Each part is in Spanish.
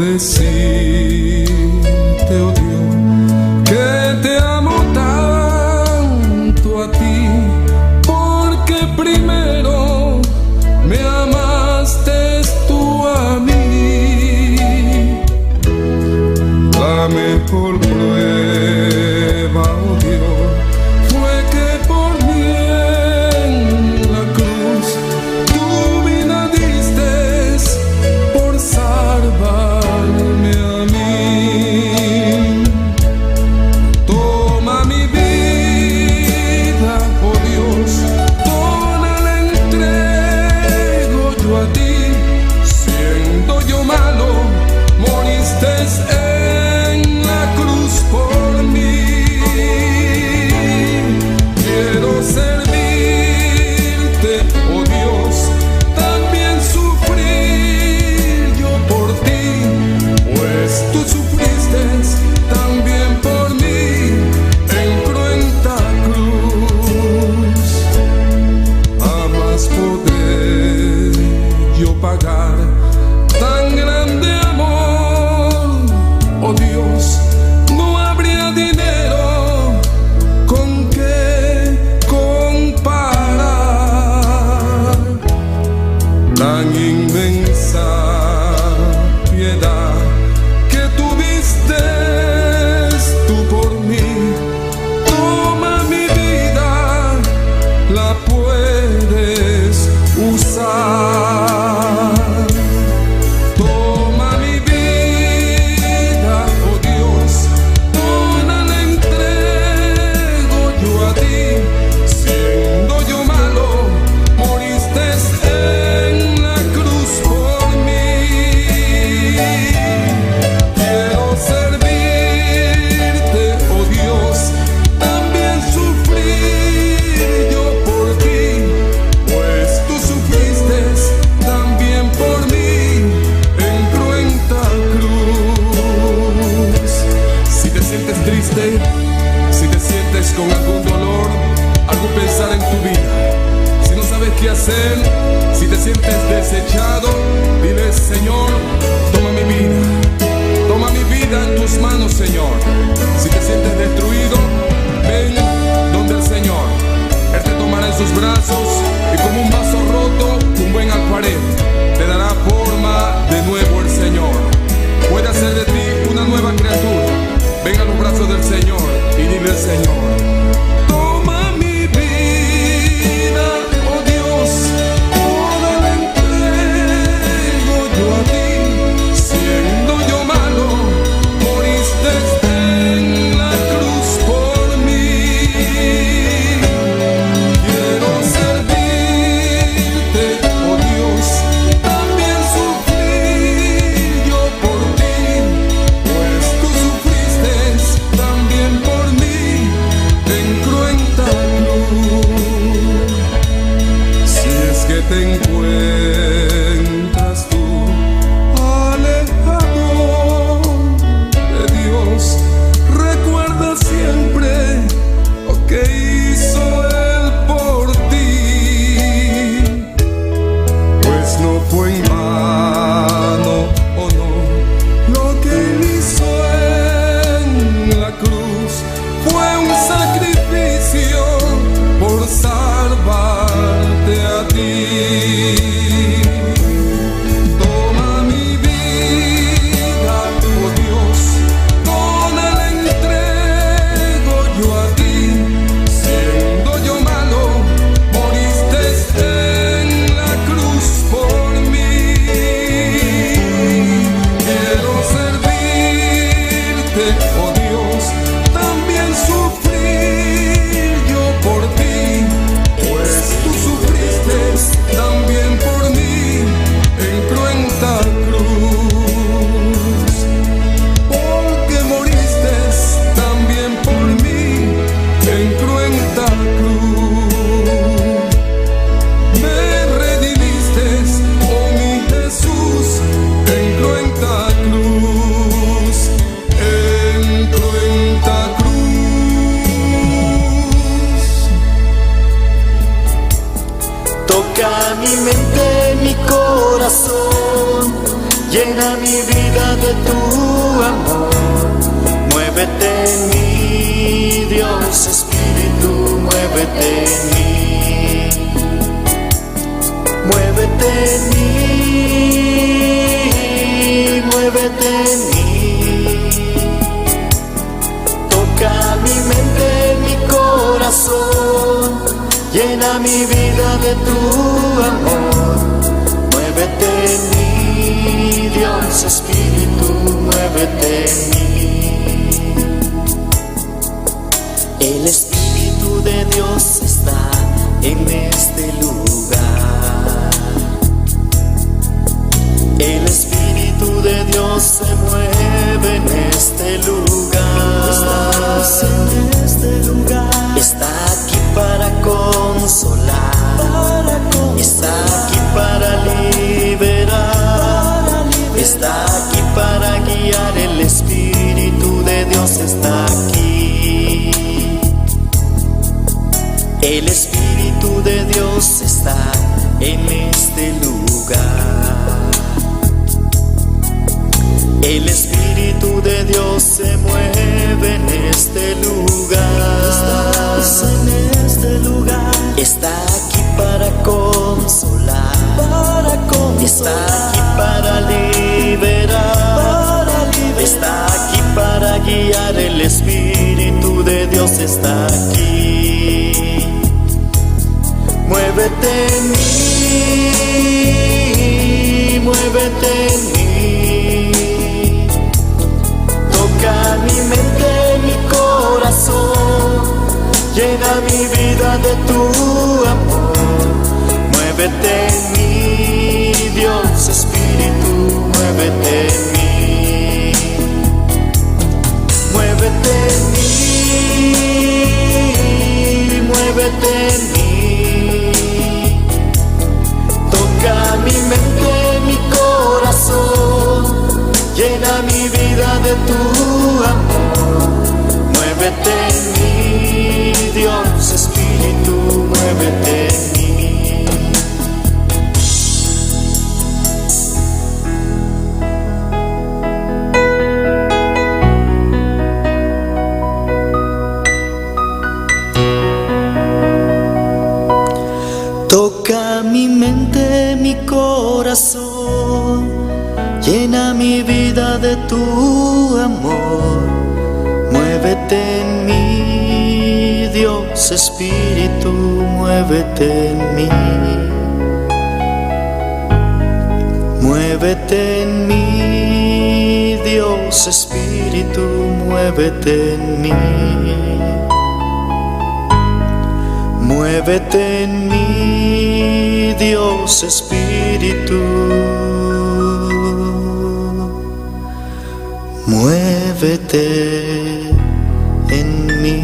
decirte, oh Dios, que te amo tanto a ti, porque primero me amaste tú a mí. La mejor prueba, oh Dios, fue que por mí en la cruz tu vida diste por salvarme a mí. Toma mi vida, oh Dios, toda la entrego yo a ti. Siendo yo malo, moriste en la cruz por mí. Quiero servirte, oh Dios, también sufrir yo por ti, pues tú sufriste también por mí en cruenta cruz. Jamás podré yo pagar tan grande amor, oh Dios. No habría dinero con que comparar tan inmensa piedad que tuviste tú por mí. Toma mi vida, la puedes usar. Toma mi vida, oh Dios, toda la entrego yo a ti. Siendo yo malo, moriste en la cruz por mí. Quiero servirte, oh Dios, también sufrir yo por ti, pues tú sufriste también por mí en cruenta cruz. Si te sientes triste, si te sientes con algún dolor, algún pensar en tu vida, si no sabes qué hacer, si te sientes desechado, dile: Señor, toma mi vida en tus manos, Señor. Si te sientes destruido, ven donde el Señor. Él te tomará en sus brazos y como un vaso roto, un buen alfarero, te dará forma de nuevo el Señor. Puede hacer de ti una nueva criatura. Ven a los brazos del Señor y dile al Señor: toma mi vida, oh Dios, toda la entrego yo a ti. Siendo yo malo, moriste en la cruz por mí. Quiero servirte, oh Dios, también sufrir yo por ti, pues tú sufriste también por mí en cruenta cruz. Si es que te encuentras tú alejado de Dios, recuerda siempre lo que hizo Él por ti, pues no fue en vano, oh no, lo que Él hizo en la cruz. Fue un sacrificio por salvarte a ti. Toma mi vida, oh Dios, toda la entrego yo a ti. Siendo yo malo, moriste en la cruz por mí. Quiero servirte, oh Dios, también sufrir yo por ti, pues tú sufriste también por mí en cruenta cruz. Porque moriste también por mí en cruenta cruz. Me redimiste, oh mi Jesús, en cruenta cruz, en cruenta cruz. Toca mi mente, mi corazón, llena mi vida de tu amor. Muévete en mí, Dios Espíritu, muévete en mí. Muévete en mí, muévete en mí. Toca mi mente, mi corazón, llena mi vida de tu amor. Muévete en mí, Dios Espíritu, muévete en mí. El Espíritu de Dios está en este lugar. El Espíritu de Dios se mueve en este lugar. Estás en este lugar. Está aquí para consolar, está aquí para liberar, está aquí para guiar. El Espíritu de Dios está aquí. El Espíritu de Dios está en este lugar. El Espíritu de Dios se mueve en este lugar. Estás en este lugar. Está aquí para consolar, está aquí para liberar, está aquí para guiar. El Espíritu de Dios está aquí. Muévete en mí, muévete en mí. Toca mi mente, mi corazón, llena mi vida de tu amor. Muévete en mí, Dios Espíritu, muévete en mí. Muévete en mí, muévete en mí. Toca mi mente, mi corazón, llena mi vida de tu amor. Muévete en mí, Dios Espíritu, muévete en mí. Toca mi mente, mi corazón, llena mi vida de tu amor. Muévete en mí, Dios Espíritu, muévete en mí. Muévete en mí, Dios Espíritu, muévete en mí. Muévete en mí, Dios Espíritu, muévete en mí.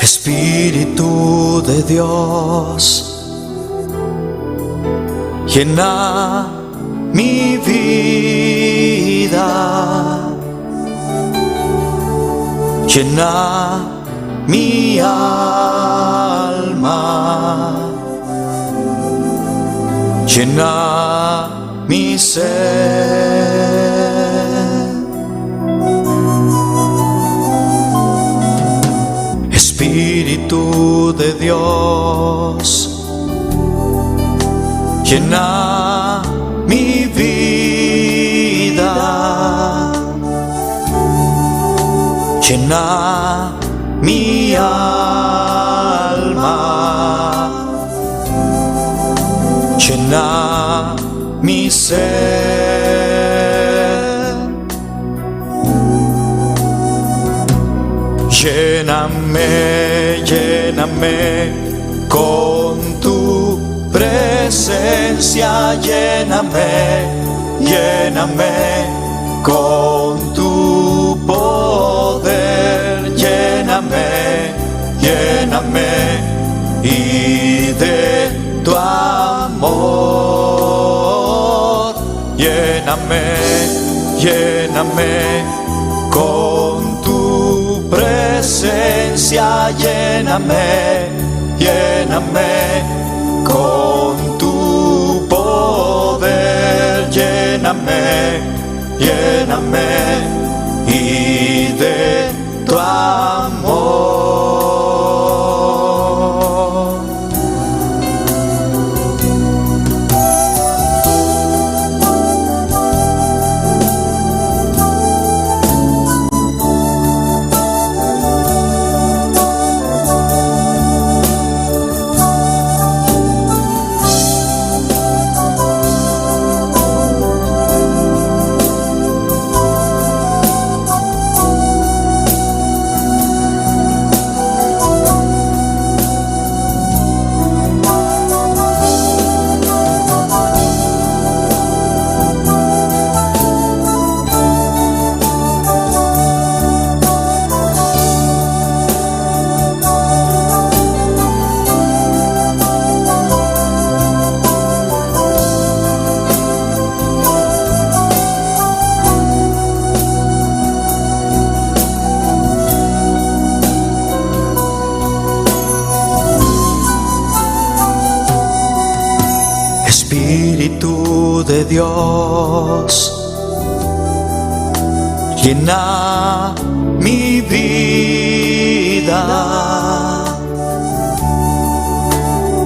Espíritu de Dios, llena mi vida, llena mi alma, llena mi ser. Espíritu de Dios, llena mi vida, llena mi alma, llena mi ser. Lléname, lléname con tu presencia, lléname, lléname con tu poder, lléname, lléname y de tu amor, lléname, lléname con tu presencia, lléname, lléname con tu poder, lléname, lléname y de tu amor. Espíritu de Dios, llena mi vida,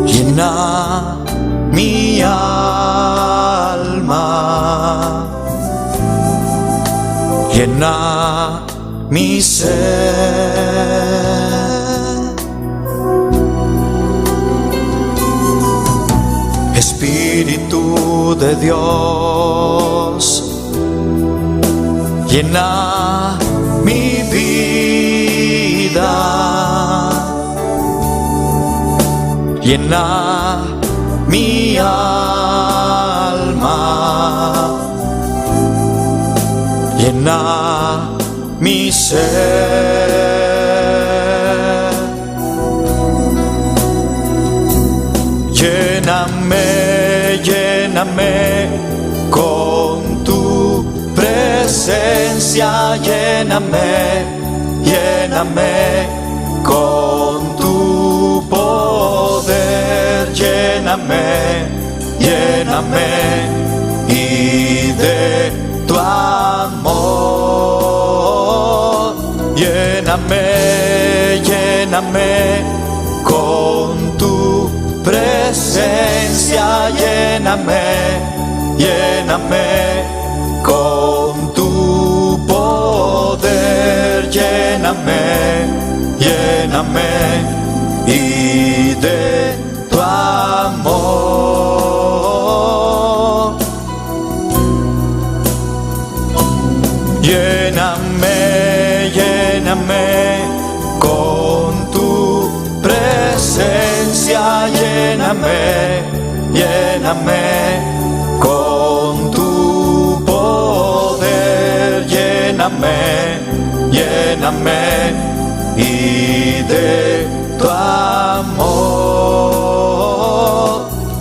llena mi alma, llena mi ser. Espíritu de Dios, llena mi vida, llena mi alma, llena mi ser. Lléname, lléname con tu presencia, lléname, lléname con tu poder, lléname, lléname y de tu amor, lléname, lléname con tu presencia, lléname, lléname con tu poder, lléname, lléname y de tu amor, lléname, lléname con tu presencia, lléname, lléname con tu poder, lléname, lléname y de tu amor,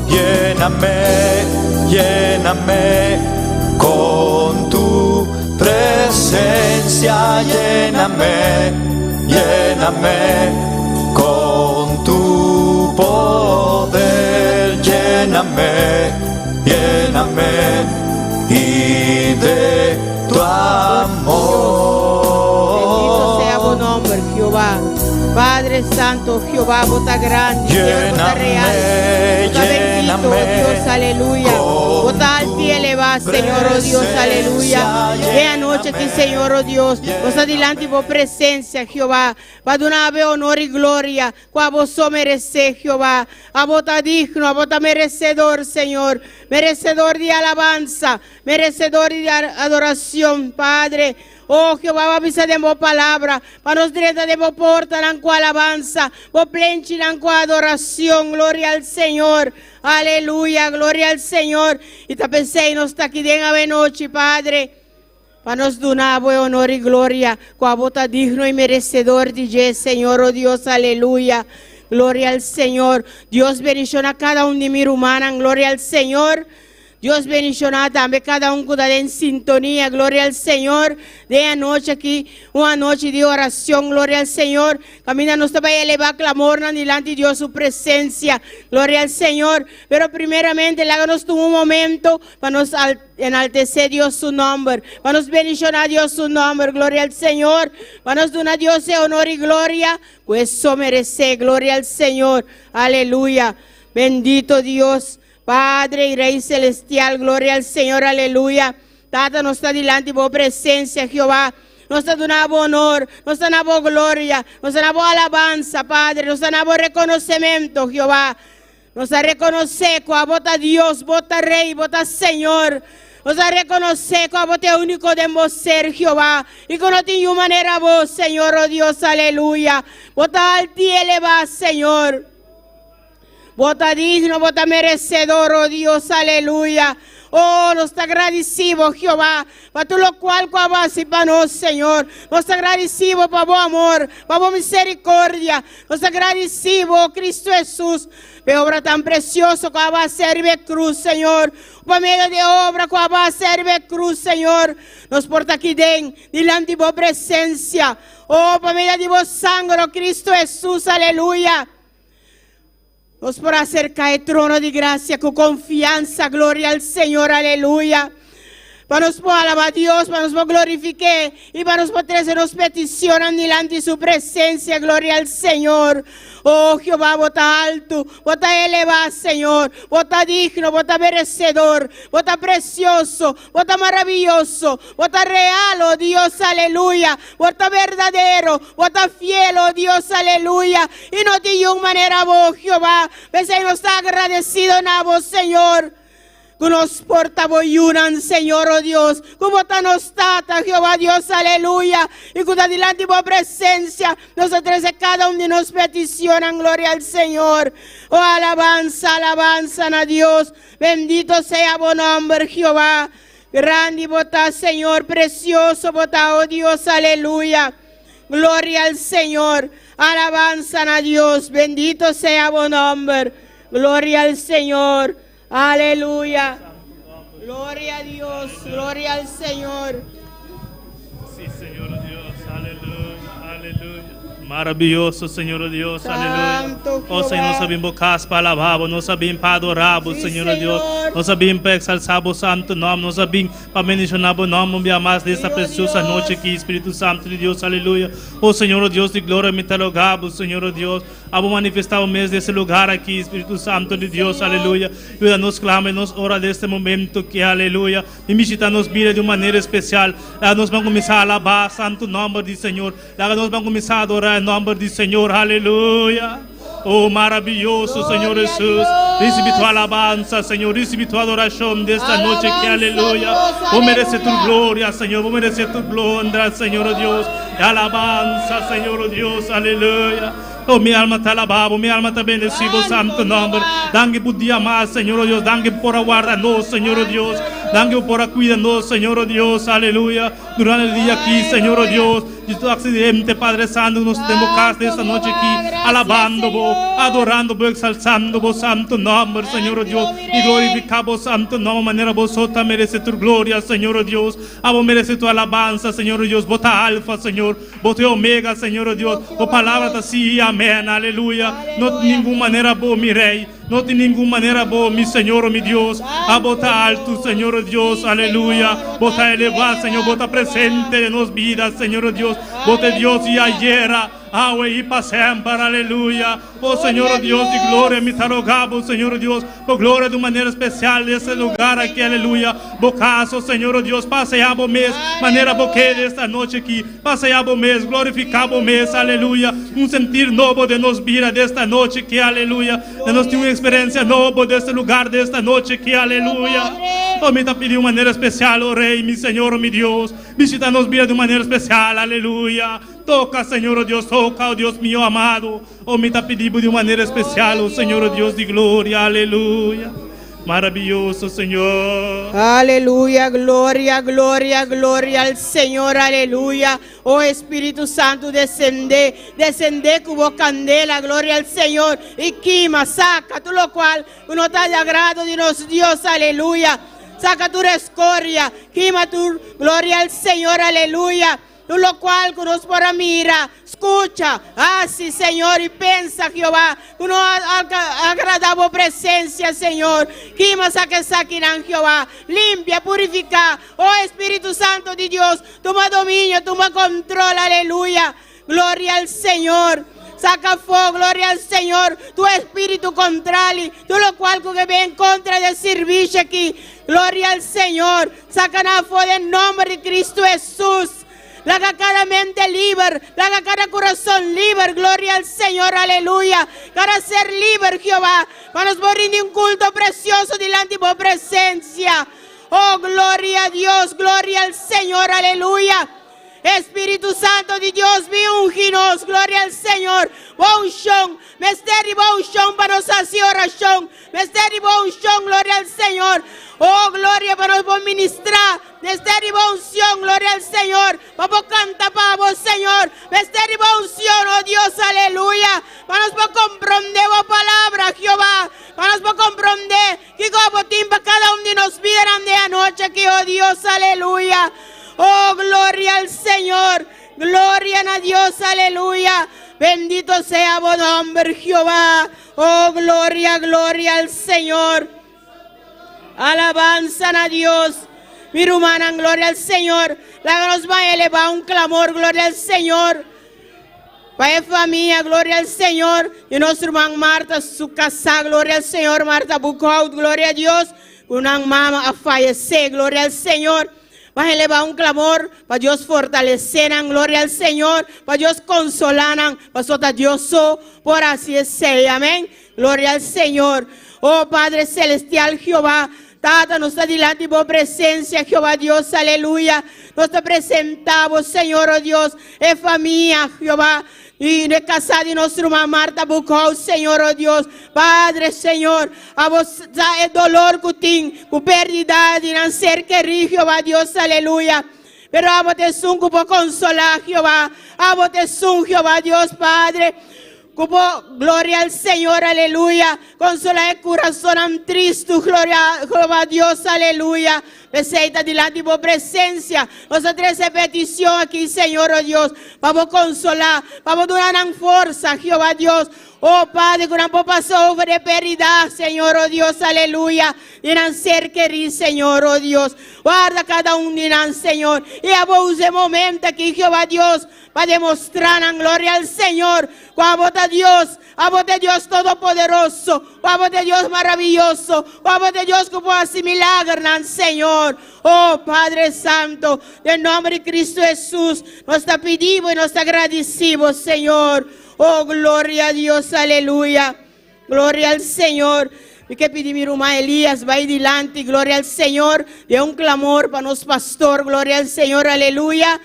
lléname, lléname con tu presencia, lléname, lléname con tu poder, lléname, lléname y de tu amor. Bendito sea tu nombre, Jehová. Padre Santo, Jehová, vota grande, Dios, vota real, vota bendito, Dios, aleluya. Vota al pie elevado, Señor, oh Dios, aleluya. Esta noche aquí, Señor, oh Dios, vos adelante por presencia, Jehová. Va donar honor y gloria, a vos merece, Jehová. A vota digno, a vota merecedor, Señor. Merecedor de alabanza, merecedor de adoración, Padre. Oh Jehová, va a pisar de mi palabra, para nos direta de mi porta, en cual alabanza, o plenchi, en cual adoración, gloria al Señor, aleluya, gloria al Señor. Y te pensé, y nos está aquí de en noche, Padre, para nos donar honor y gloria, con bota digno y merecedor de Señor, oh Dios, aleluya, gloria al Señor. Dios bendición a cada uno de mi hermana, gloria al Señor. Dios bendicionar también cada uno que está en sintonía, gloria al Señor. De anoche aquí, una noche de oración, gloria al Señor. Camina, nos va a elevar clamor delante de Dios, su presencia, gloria al Señor. Pero primeramente, háganos un momento para nos enaltecer Dios su nombre, para nos bendicionar Dios su nombre, gloria al Señor. Para nos donar Dios honor y gloria, pues eso merece, gloria al Señor, aleluya. Bendito Dios. Padre y Rey Celestial, gloria al Señor, aleluya. Tata nos está delante de tu presencia, Jehová. Nos está dando honor, nos está dando gloria, nos está dando alabanza, Padre. Nos está dando reconocimiento, Jehová. Nos está reconociendo que a vota Dios, vota Rey, vota Señor. Nos está reconociendo que a vota único de ser, Jehová. Y que no tiene manera vos, Señor, oh Dios, aleluya. Vota al ti eleva, Señor. Vota digno, vota merecedor, oh Dios, aleluya. Oh, nos está agradecido, Jehová, para todo lo cual vas y para nosotros, Señor. Nos está agradecido para tu amor, para tu misericordia. Nos está agradecido, oh Cristo Jesús, de obra tan preciosa que va a servir cruz, Señor. Por medio de obra que va a servir cruz, Señor. Nos porta aquí delante de tu presencia. Oh, por medio de tu sangre, oh Cristo Jesús, aleluya. Nos por acercar el trono de gracia con confianza, gloria al Señor, aleluya. Para nos por alabar a Dios, para nos por glorificar y para nos por traernos peticiones delante de su presencia, gloria al Señor. Oh Jehová, vota alto, vota elevado, Señor, vota digno, vota merecedor, vota precioso, vota maravilloso, vota real, oh Dios, aleluya, vota verdadero, vota fiel, oh Dios, aleluya. Y no te dio manera vos, Jehová, pensé nos está agradecido en vos, Señor. Que nos porta boyunan, Señor, oh Dios, como está nos tata, Jehová Dios, aleluya, y que está delante de tu presencia, nosotros cada uno de nos peticionan, gloria al Señor, oh alabanza, alabanza a Dios, bendito sea tu nombre, Jehová, grande vota, Señor, precioso vota, oh Dios, aleluya, gloria al Señor, alabanza a Dios, bendito sea tu nombre, gloria al Señor. Aleluya. Gloria a Dios. Gloria al Señor. Sí, Señor Dios. Aleluya. Aleluya. Maravilhoso, Senhor Deus, Santo, aleluia. Ó Jehová. Senhor, nós sabemos invocar para alabar, nós sabemos para adorar, Sim, Senhor Senhor. Deus. Nós sabemos para exaltar o santo nome, nós sabemos para mencionar o nome, me amados, nesta Sim, preciosa Deus. noite aqui, Espírito Santo de Deus, aleluia. Ó Senhor Deus de glória, me talogabo, Senhor Deus. Vamos manifestar o mês desse lugar aqui, Espírito Santo de Deus, Senhor. aleluia. E nos clama e nos ora deste momento que, aleluia. E me nos vira de uma maneira especial. Nós vamos começar a alabar o santo nome do Senhor. Nós vamos começar a adorar o nome do Senhor, aleluia. Oh, maravilhoso, Glória Senhor a Jesus. Deus. Recibe tua alabança, Senhor. Recibe tua adoração desta noite que, Alabança, aleluia. Deus, Vou merecer tua aleluia. glória, Senhor. Vou merecer tua glória, Senhor Deus. Alabança, Senhor Deus, aleluia. Oh, minha alma te alabava, minha alma te benediciva, o santo nome. Dangue por dia mais, Senhor Deus. Dangue por guardar-nos, Senhor Deus. Dangue por cuidar-nos, Senhor Deus, aleluia. Durante o dia aqui, Senhor Deus, de todo acidente, Padre Santo, nos democracia desta noite aqui, alabando-vos, adorando-vos, exaltando-vos, santo nome, Senhor Deus, e glorificando-vos, santo nome, maneira vos outra merece tua glória, Senhor Deus, a vos merece tua alabança, Senhor Deus, bota alfa, Senhor, bota omega, Senhor Deus, a palavra está assim, amém, aleluia, não de nenhuma maneira bom, mi rei, não de nenhuma maneira bom, mi Senhor, mi Deus, a bota alto, Senhor Deus, aleluia, bota elevar, Senhor, bota presente em nos vidas, Senhor Deus, bota Deus e ayer, hoy y para siempre, aleluya. Oh Señor Dios de gloria, me te rogamos, Señor Dios, por gloria de maneira especial nesse lugar aqui, aleluia. Bocaso, Senhor Deus, passeamos mês, maneira boqueira esta noite aqui, passeamos mês, glorificamos mês, aleluia. Sentir novo de nos vira desta noite aqui, aleluia. De nós ter uma experiência nova deste lugar desta noite aqui, aleluia. Oh, me te pido de manera especial, oh Rey, mi Señor, oh mi Dios. Visítanos bien de manera especial, aleluya. Toca, Señor, oh Dios, toca, oh Dios mío amado. Oh, me te pedimos de manera especial, oh Señor, oh Dios de gloria, aleluya. Maravilloso, Señor. Aleluya, gloria, gloria, gloria al Señor, aleluya. Oh Espíritu Santo, descende, descende como candela, gloria al Señor. Y quema, saca todo lo cual no está de agrado de nos Dios, aleluya. Saca tu escoria, quema tu gloria al Señor, aleluya. Tú lo cual que nos para mira, escucha, así Señor, y pensa Jehová, que no agradable presencia, Señor, que más que saquirán Jehová, limpia, purifica, oh Espíritu Santo de Dios, toma dominio, toma control, aleluya, gloria al Señor. Saca fuego, gloria al Señor, tu espíritu contrario, tú lo cual que ve en contra de servicio aquí, gloria al Señor, saca a fuego en nombre de Cristo Jesús. Laga cada mente libre, laga cada corazón libre, gloria al Señor, aleluya. Para ser libre, Jehová, para nos morir un culto precioso delante de tu presencia. Oh, gloria a Dios, gloria al Señor, aleluya. Espíritu Santo de Dios, vi unginos, gloria al Señor. Bonchón, mesteri bonchón para nos hacer oración. Mesteri bonchón, gloria al Señor. Oh, gloria para nos ministrar. Mesteri bonchón, gloria al Señor. Vamos a cantar para vos, Señor. Mesteri bonchón, oh Dios, aleluya. Para nos comprender la palabra, Jehová. Para nos comprender que como timba cada uno de nos vivirán de anoche, que oh Dios, aleluya. Oh, gloria al Señor, gloria a Dios, aleluya. Bendito sea tu nombre, Jehová. Oh, gloria, gloria al Señor. Alabanza a Dios. Mi hermana, gloria al Señor. La nos va a elevar un clamor, gloria al Señor. Para familia, gloria al Señor. Y nuestra hermana Marta, su casa, gloria al Señor. Marta Bucaut, gloria a Dios. Una mamá a fallecer, gloria al Señor. Vas a elevar un clamor para Dios fortalecer, gloria al Señor, para Dios consolar, para sota Dios por así es, amén. Gloria al Señor. Oh Padre Celestial, Jehová, Tata, nos está delante por presencia, Jehová Dios, aleluya. Nos te presentamos, Señor, oh Dios, en familia, Jehová. Y de casa de nuestra hermana Marta Bucau, Señor, oh Dios, Padre, Señor, a vos da el dolor que tiene, con pérdida de no ser querido, Jehová, Dios, aleluya. Pero a vos te son por consolar, Jehová, a vos te son, Jehová, Dios, Padre. Como gloria al Señor, aleluya. Consola el corazón triste, gloria, Jehová Dios, aleluya. Presenta delante de tu presencia. Nuestra tres petición aquí, Señor, oh Dios. Vamos a consolar, vamos a dar fuerza, Jehová Dios. Oh Padre, que no pasó de pérdida, Señor, oh Dios, aleluya. Y no ser querido, Señor, oh Dios. Guarda cada uno de nosotros, Señor. Y a vos ese momento aquí, Jehová Dios, para demostrar la gloria al Señor. A vos de Dios todopoderoso, a vos de Dios maravilloso, a vos de Dios que puede hacer milagros, Señor. Oh Padre Santo, en nombre de Cristo Jesús, nos te pedimos y nos te agradecemos, Señor. Oh, gloria a Dios, aleluya. Gloria al Señor. Y que pedí mi hermano Elías, va adelante, gloria al Señor. De un clamor para nos pastor, gloria al Señor, aleluya.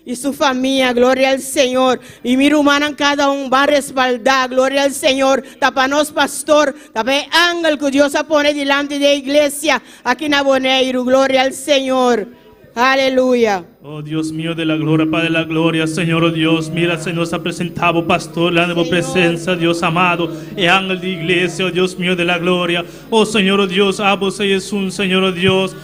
Y su familia, gloria al Señor. Y mi hermana cada uno va a respaldar, gloria al Señor. Tapanos pastor, tapé ángel que Dios pone delante de la iglesia, aquí en Aboneiro, gloria al Señor. Aleluya. Oh Dios mío de la gloria, Padre de la gloria, Señor, oh Dios, mira, Señor, nos ha presentado pastor, la nueva presencia, Dios amado, el ángel de iglesia, oh Dios mío de la gloria, oh Señor, oh Dios, vos es un Señor, oh Dios.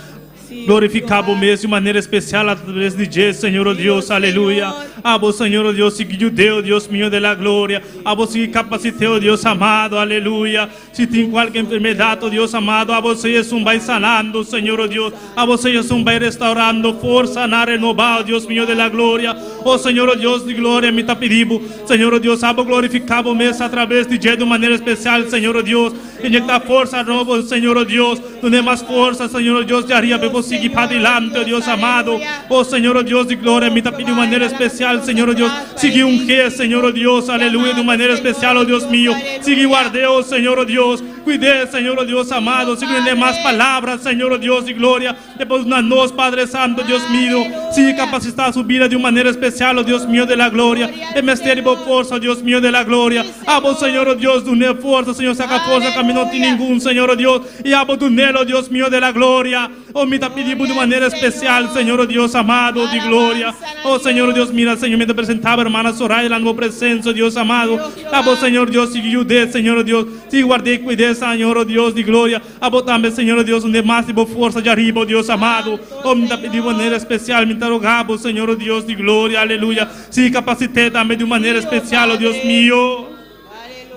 Glorificamos mesmo de maneira especial através de Jesus, Senhor, oh Deus, aleluia. A vos, Senhor, oh Deus, que Deus, Deus mío de la glória. A vos que capacite, oh Deus amado, aleluia. Se tem qualquer enfermidade, oh Deus amado, a você vai sanando, Senhor, oh Deus. A você vai restaurando, força, sanar, renovar, oh Deus mío de la glória. Oh Senhor, oh Deus de glória, me está pedindo, Senhor, oh Deus, abo glorificamos mesmo através de Jesus de maneira especial, Senhor, oh Deus. Inyecta força nova, Senhor, oh Deus. Tu nem mais força, Senhor, oh Deus, de aria, bebo Dios, sigue para adelante, oh Dios amado. Oh Señor, oh Dios de gloria, me te pido de manera especial, Señor, oh Dios. Sigue ungir, Señor, oh Dios, aleluya, de manera especial, oh Dios mío. Sigue guarde, oh Señor, oh Dios. Cuide, Señor, oh Dios amado. Sigue en demás palabras, Señor, oh Dios de gloria. Después una nos, Padre Santo, Dios mío. Sigue capacitar su vida de una manera especial, oh Dios mío de la gloria. En misterio por fuerza, oh Dios mío de la gloria. Abo, Señor, oh Dios, de una fuerza, Señor, saca fuerza, camino sin ningún, Señor, oh Dios. Y abo tu nelo, Dios mío de la gloria. Oh, me te pedimos de manera especial, Señor, oh Dios amado, de gloria. Oh, Señor, oh Dios, mira, Señor, me te presentaba, hermana Soraya, la nueva presencia, oh Dios amado. Abo, Señor, Dios, sigue ayude, Señor, oh Dios. Sigue guarde y cuide, Señor, oh Dios, de gloria. Abo también, Señor, oh Dios, donde más tipo fuerza de arriba, oh Dios amado. Oh, me te pedimos de manera especial, me te rogamos, Señor, oh Dios, de gloria, aleluya. Sigue capacité también de manera especial, oh Dios mío.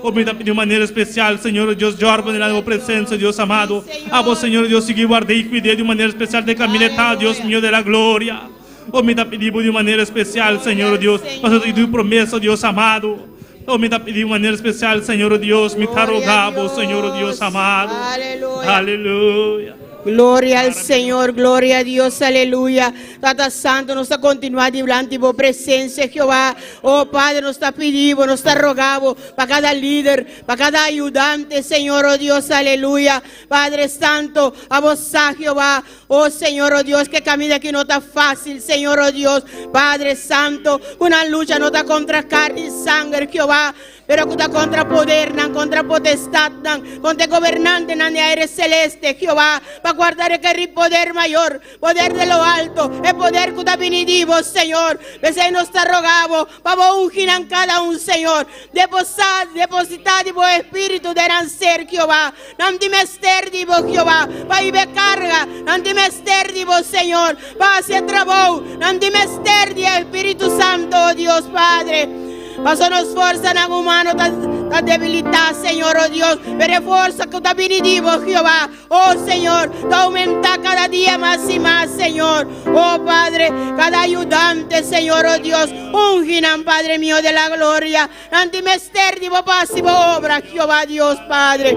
Oh, me de manera especial, Señor Dios, yo arbo en la presencia, Dios amado. A vos, Señor Dios, sigue guarde y cuide de manera especial de camineta, Dios mío de la gloria. Oh, me pedimos de manera especial, Señor Dios, para tu promesa, Dios amado. Oh, me pedimos de manera especial, Señor Dios, me te rogamos, Señor Dios amado. Aleluya. Aleluya. Gloria al Señor, gloria a Dios, aleluya. Tata Santo, nos está continuando delante de tu presencia, Jehová. Oh Padre, nos está pidiendo, nos está rogando para cada líder, para cada ayudante, Señor, oh Dios, aleluya. Padre Santo, a vos, Jehová. Oh Señor, oh Dios, que camina aquí no está fácil, Señor, oh Dios. Padre Santo, una lucha no está contra carne y sangre, Jehová. Pero que está contra poder, contra potestad, contra gobernante en el aire celeste, Jehová. Para guardar el poder mayor, poder de lo alto, el poder que está venido, Señor. Que nos está rogado, para ungir en cada un, Señor. Depositar de vos espíritu de nacer, Jehová. No te mester de vos, Jehová. Para ir de carga, no te mester de vos, Señor. Para hacer trabajo, no te mester de Espíritu Santo, oh Dios Padre. Paso nos fuerza en humano, ta debilidad, Señor, oh Dios. Pero fuerza que está venido, Jehová. Oh Señor, te aumenta cada día más y más, Señor. Oh Padre, cada ayudante, Señor, oh Dios. Unginan, Padre mío de la gloria. Antimester, divo pasivo obra, Jehová, Dios, Padre.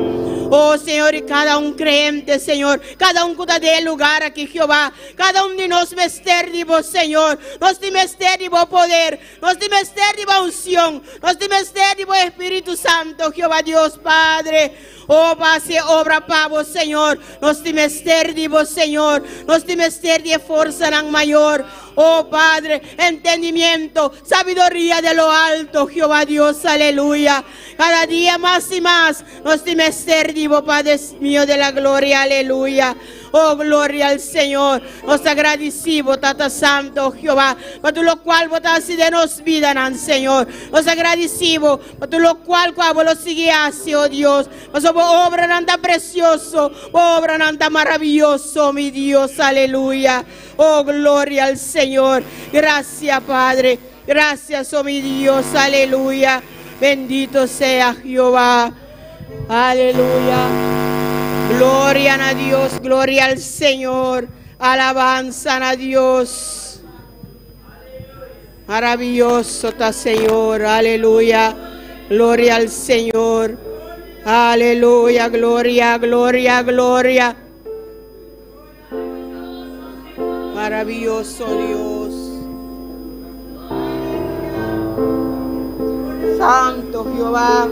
Oh Señor, y cada un creyente, Señor, cada un que de lugar aquí, Jehová, cada un de nos mester de vos, Señor, nos de mester de vos poder, nos de mester de vos unción, nos de mester de vos Espíritu Santo, Jehová Dios Padre. Oh, pase obra para vos, Señor, nos de mester de vos, Señor, nos de mester de fuerza tan mayor. Oh Padre, entendimiento, sabiduría de lo alto, Jehová Dios, aleluya. Cada día más y más nos de mester de vos, Padre mío de la gloria, aleluya. Oh, gloria al Señor. Nos agradecemos, Tata Santo, Jehová, por tu lo cual votaste de nos vida, Señor. Nos agradecemos, por tu lo cual lo sigue así, oh Dios. Por su obra tan precioso, obra tan maravilloso, mi Dios, aleluya. Oh, gloria al Señor. Gracias, Padre. Gracias, oh mi Dios, aleluya. Bendito sea Jehová. Aleluya. Gloria a Dios, gloria al Señor, alabanza a Dios. Maravilloso está Señor, aleluya, gloria al Señor, aleluya, gloria, gloria, gloria. Maravilloso Dios, Santo Jehová.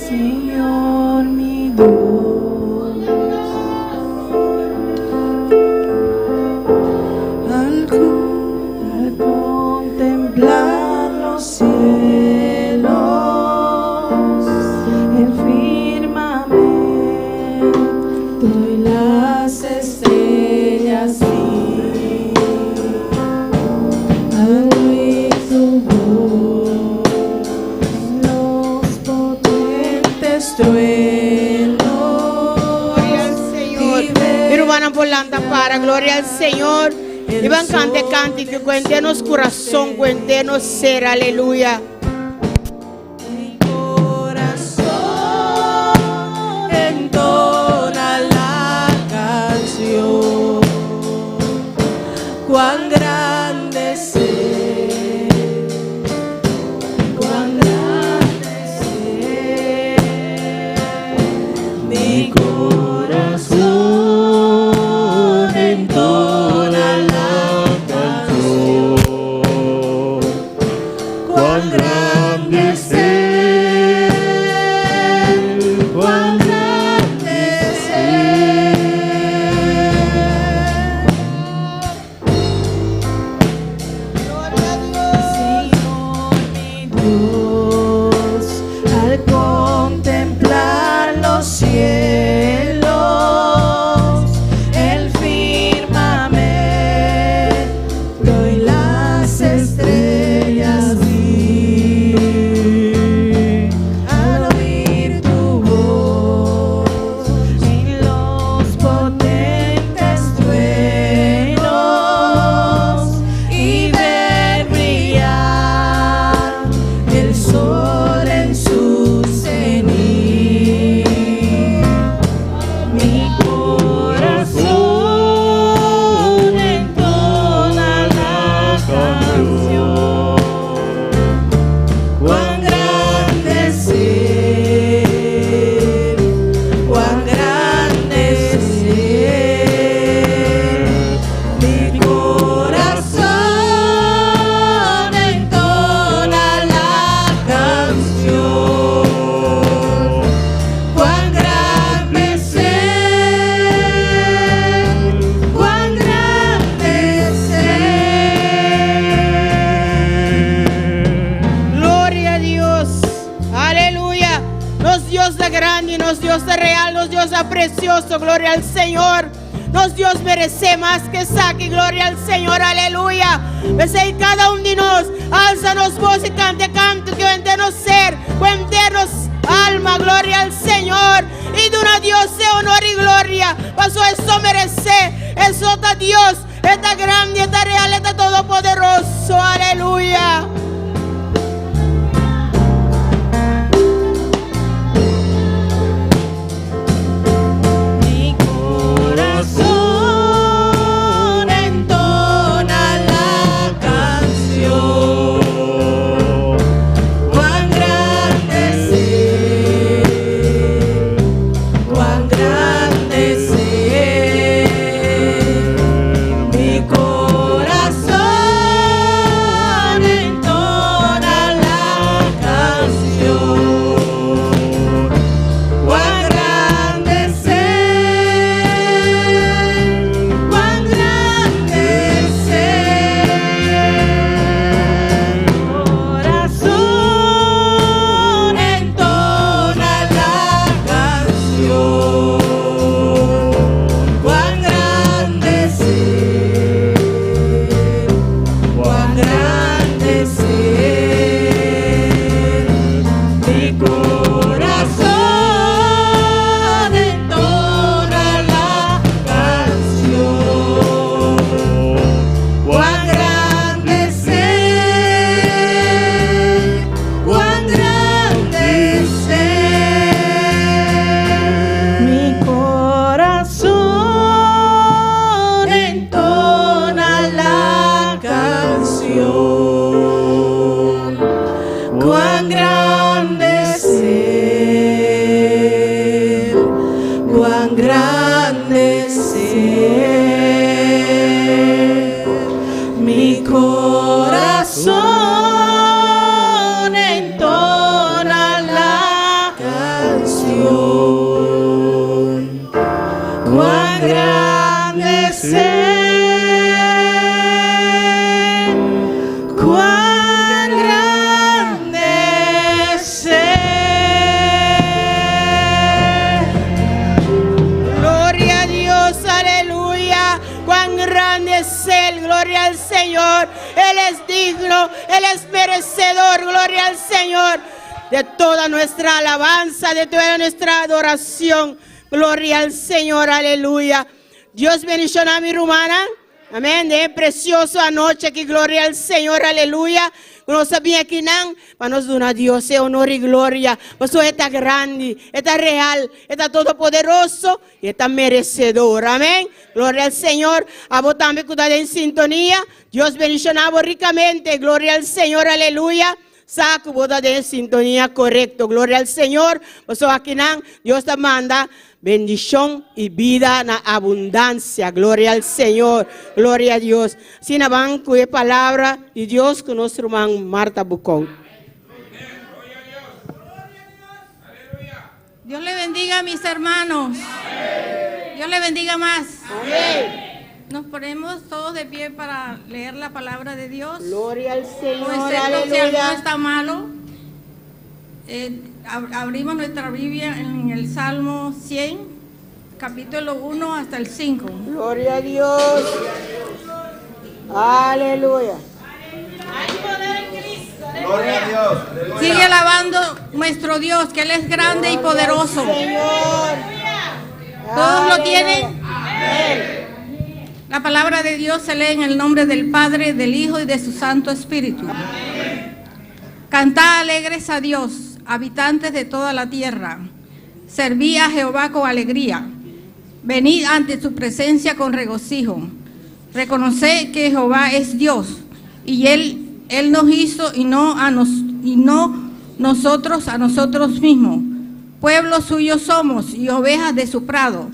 Señor mi Dios, al contemplar los cielos, el firmamento y las estrellas, al oír tu voz, gloria al Señor. Irubana Polanda para gloria al Señor. Y van cante que cuéntenos corazón, cuéntenos ser, aleluya. Mi corazón entona la canción. Cuán grande ser, cuán grande ser. Mi corazón grande es Él, cuán grande es Él. Señor mi Dios, al contemplar los cielos, el firmamento y las estrellas vi, al oír tu voz en los potentes truenos y ver brillar el sol en su cenit. Mi corazón entona la canción. Cuán grande es Él, cuán grande es Él. Mi corazón entona la canción. Cuán grande es Él, cuán grande es Él. Gloria a Dios. Aleluya. Nos Dios de grande, nos Dios de real, nos Dios de precioso. Gloria al Señor. Nos Dios merece más que saque. Gloria al Señor. Aleluya. Besé cada uno de nos. Álzanos voz y cante canto que vendernos ser. Vendernos alma. Gloria al Señor. Y de una Dios sea honor y gloria. Pasó eso merece. Exalta a Dios. Está grande, está real, está todopoderoso. Aleluya. Mi corazón entona la canción. Cuán grande es Él, cuán grande es Él. Mi corazón entona la canción. Cuán grande es Él, cuán grande es Él. Corazón entona la canción. Cuán grande es Él, cuán grande es Él. Mi corazón entona la canción. Cuán grande es Él, cuán grande es Él. Mi corazón entona la canción. Cuán grande es Él, cuán grande es Él. Mi corazón entona la canción. Cuán grande es Él, cuán grande es Él. Gloria a Dios, aleluya. Cuán grande es Él, gloria al Señor. Él es digno, Él es merecedor, gloria al Señor. De toda nuestra alabanza, de toda nuestra adoración. Gloria al Señor, aleluya. Dios bendición a mi hermana. Amén. De precioso anoche, que gloria al Señor, aleluya. No sabía que nan, para nos dar a Dios honor y gloria. Pues está grande, está real, está todopoderoso y está merecedor. Amén. Gloria al Señor. A vos también que estás en sintonía. Dios bendicionamos ricamente. Gloria al Señor, aleluya. Saco vos estás en sintonía correcto. Gloria al Señor. Pues aquí nan, Dios te manda bendición y vida en abundancia. Gloria al Señor. Gloria a Dios. Sin abanco y palabra de Dios con nuestro hermano Marta Bucón. Dios le bendiga a mis hermanos. Dios le bendiga más. Nos ponemos todos de pie para leer la palabra de Dios. Gloria al Señor. No excepto si alguno está malo. Abrimos nuestra Biblia en el Salmo 100, capítulo 1 hasta el 5. Gloria a Dios. Aleluya. Gloria a Dios. Sigue alabando nuestro Dios, que Él es grande y poderoso. Señor. ¿Todos lo tienen? La palabra de Dios se lee en el nombre del Padre, del Hijo y de su Santo Espíritu. Cantad alegres a Dios, habitantes de toda la tierra. Servid a Jehová con alegría. Venid ante su presencia con regocijo. Reconoced que Jehová es Dios, y Él nos hizo y no nosotros a nosotros mismos. Pueblo suyo somos y ovejas de su prado.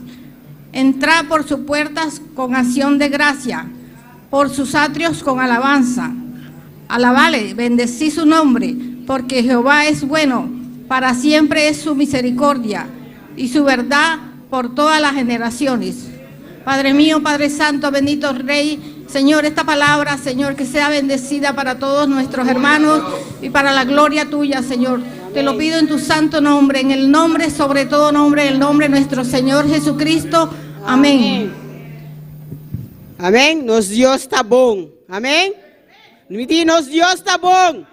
Entrad por sus puertas con acción de gracia, por sus atrios con alabanza. Alabale, bendecí su nombre, porque Jehová es bueno, para siempre es su misericordia, y su verdad por todas las generaciones. Padre mío, Padre Santo, bendito Rey, Señor, esta palabra, Señor, que sea bendecida para todos nuestros hermanos y para la gloria tuya, Señor. Te lo pido en tu santo nombre, en el nombre, sobre todo nombre, el nombre de nuestro Señor Jesucristo. Amén. Amém. Nosso Deus está bom. Amém. Nosso Deus está bom.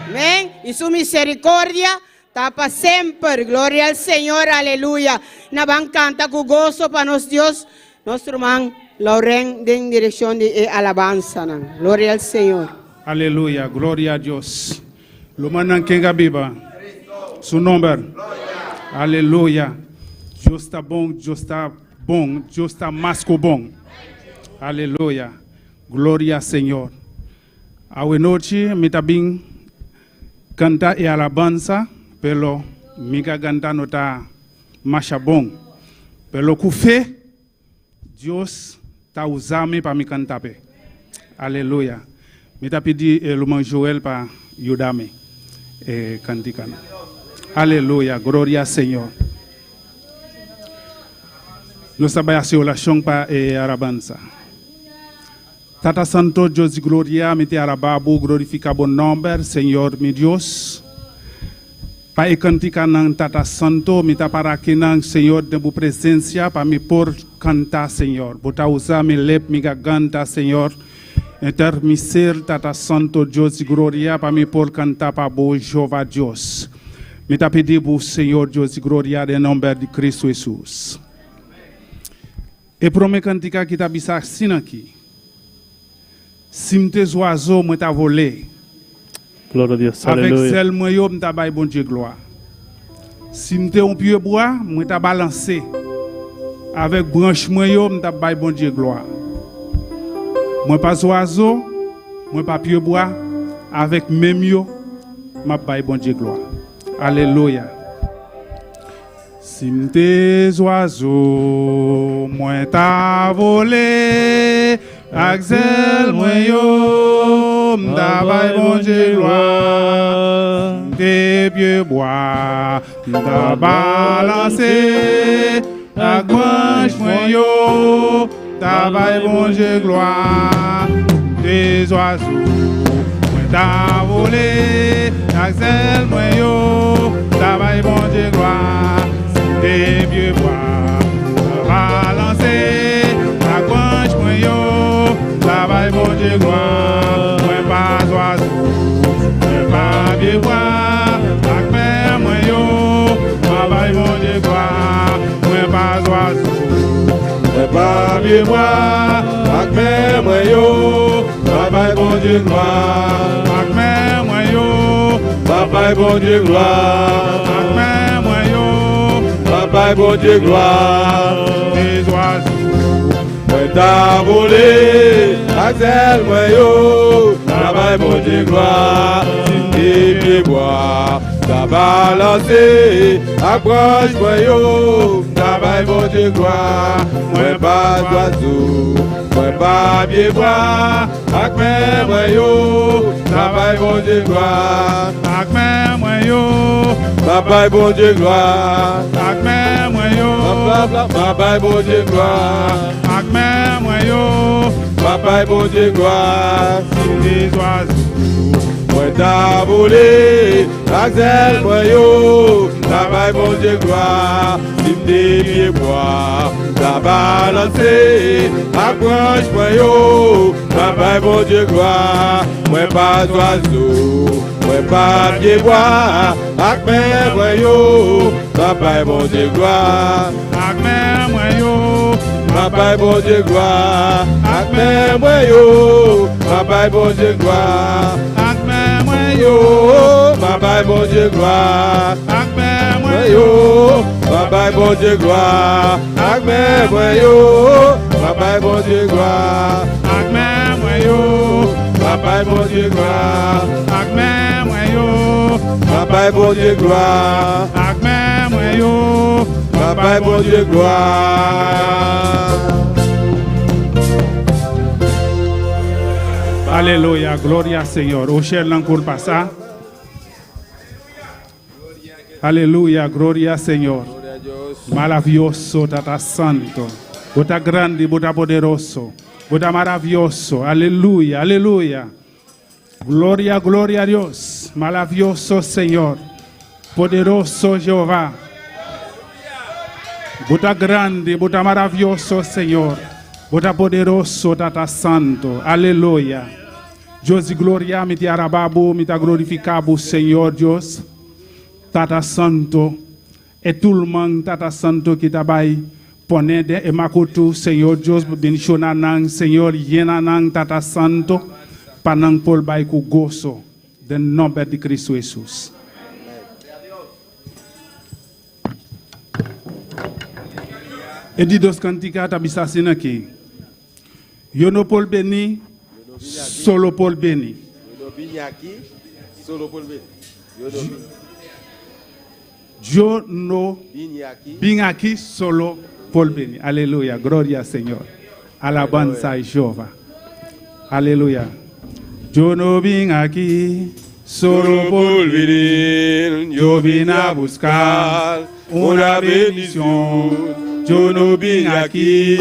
Amém. E sua misericórdia está para sempre. Glória ao Senhor. Aleluia. Na vamos cantar com gozo para nosso Deus. Nosso irmão Lauren em direção de alabança. Glória ao Senhor. Aleluia. Glória a Deus. Lumanan Kenga Biba. Su nombre. Aleluia. Deus está bom. Deus está bom. Deus está mais que bom. Aleluia. Glória ao Senhor. Awe noche mi tabing canta e alabanza pelo miga ganta nota machabon pelo kufe Dios ta usame pa mi cantape. Aleluia. Mi ta pedi luman Joel pa yudame e canticano. Aleluia. Gloria ao Senhor. Nos trabalhamos oração pa e alabanza. Tata Santo, Dios de gloria, me te arababu, glorifica bon nombre, Senhor, mi Dios. Pa e cantica nang Tata Santo, me ta parakinang, Senhor, de bu presencia, pa mi por cantar, Senhor. Bota usa mi lep, mi gaganta, Senhor. Intermiser, Tata Santo, Dios de gloria, pa mi por cantar, pa bo Jehová Dios. Me ta pedi bu, Senhor, Dios de gloria, de nombre de Cristo Jesus. E pro me cantica que ta bisa assim aqui. Si m'te oiseau, moi t'a volé. Gloire à Dieu. Avec Alléluia. celle moi yo m'ta bail bon Dieu gloire. Si m'te un pied bois, moi t'a balancé. Avec branche moi yo m'ta bail bon Dieu gloire. Moi pas oiseau, moi pas pied bois, avec même yo m'a bail bon Dieu gloire. Alléluia. Si m'te oiseau, moi t'a volé. Axel moyo m'dabay bon Dieu gloire. Des pieds bois m'da balancé. Ak branche moyo m'dabay bon Dieu gloire. Des oiseaux m'da volé. Axel moyo m'dabay bon Dieu gloire. Des pieds bois m'da balancé. Ak branche moyo travail bon Dieu gloire, moi pas oiseau, moi pas bien bois, ak père moi yo, travail bon Dieu gloire, moi pas oiseau, moi pas bien bois, ak père moi yo, travail bon Dieu gloire, ak père moi yo, travail bon Dieu gloire, ak père moi yo, travail bon Dieu gloire, des oiseaux. Moi t'as volé, Axel, moi yo, travail bon Dieu gloire, des pieds bois, t'as balancé, approche moi yo, travail bon Dieu gloire, moi pas d'oiseau, moi pas pieds bois, ak moi yo, travail bon Dieu gloire, ak moi yo, Papa bon Dieu gloire. Akme mwen yo. Papa bon Dieu gloire. Akme mwen yo. Papa bon Dieu gloire. Des oiseaux. Moi t'as volé, Axel moi yo. Papa bon Dieu gloire. Sim des pieds bois. T'as balancé, approche moi yo. Papa bon Dieu gloire. Moi pas d'oiseau. Moi pas pied bois. Akme moi yo. Papa bon Dieu gloire. Akme mwen yo. Papa bon Dieu gloire. Akme moi yo. Papa bon Dieu gloire. Akme mwen yo. Yo, Papa bon Dieu gloire. Akme mwen yo. Yo, Papa bon Dieu gloire. Akme moi yo. Papa bon Dieu gloire. Akme mwen yo. Papa bon Dieu gloire. Akme mwen yo. Papa bon Dieu gloire. Akme mwen yo. Papa bon Dieu gloire. Alléluia, gloria Señor. Ocher l'encour pasa. Aleluya, gloria Señor. Maravilloso, Tata Santo. Bota grande, bota poderoso. Bota maravilloso. Aleluya, aleluya. Gloria, gloria a Dios. Maravilloso Señor. Poderoso Jehová. Bota grande, bota maravilloso Señor. Bota poderoso Tata Santo. Aleluya. Dios y gloria, mi te arababu, mi te glorificabo, Señor Dios. Tata Santo, et tout le monde, Tata Santo, qui tabaye, ponede et makoto, Seigneur Dios, benishonanang, Seigneur, yenanang, Tata Santo, panang pol bay ku gozo, den nombre de Cristo Jesús. E di dos cantica tabisa sinaki. Yo no pol beni, solo pol beni. Yo no vine aquí solo por venir. Aleluya, gloria al Señor. Alabanza a Jehová. Aleluya. Yo no vine aquí solo por venir. Yo vine a buscar una bendición. Yo no vine aquí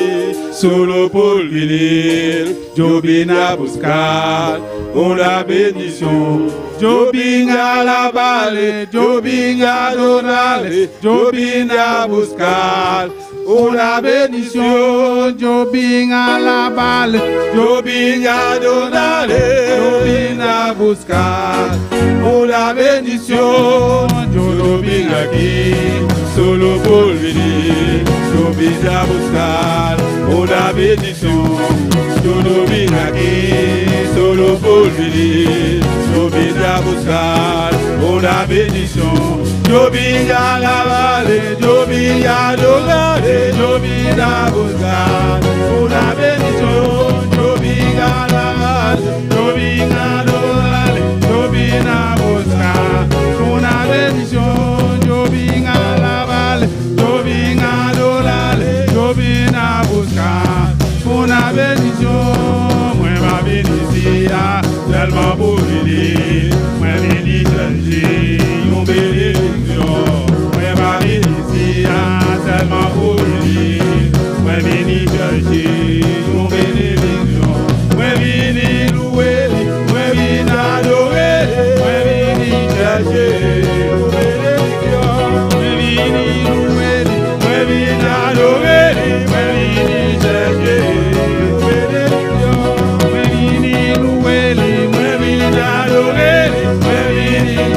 solo por venir. Yo vine a buscar una bendición. Yo vine a alabarle, yo vine a adorarle, yo vine a buscar una bendición. Yo vine a alabarle, yo vine a adorarle, yo vine a buscar una bendición. Yo no vine aquí solo por venir, yo vine a buscar una bendición. Yo no vine aquí solo por venir, yo vine a buscar una bendición. Yo vine a alabarle, yo vine a adorarle, yo vine a buscar una bendición. Yo vine a alabarle, yo vine a adorarle, yo vine a buscar una bendición. Yo vine a alabarle, yo vine a adorarle, yo vine a buscar una bendición. Mueva benicia, tellement pour venir. Mueva benicia, une bénédiction. Mueva benicia, tellement pour venir. Mueva benicia, une bénédiction. Mueva benicia, louer, mueva benicia, adorer, mueva benicia, une bénédiction. Mueva benicia, louer, mueva benicia, adorer, mueva benicia,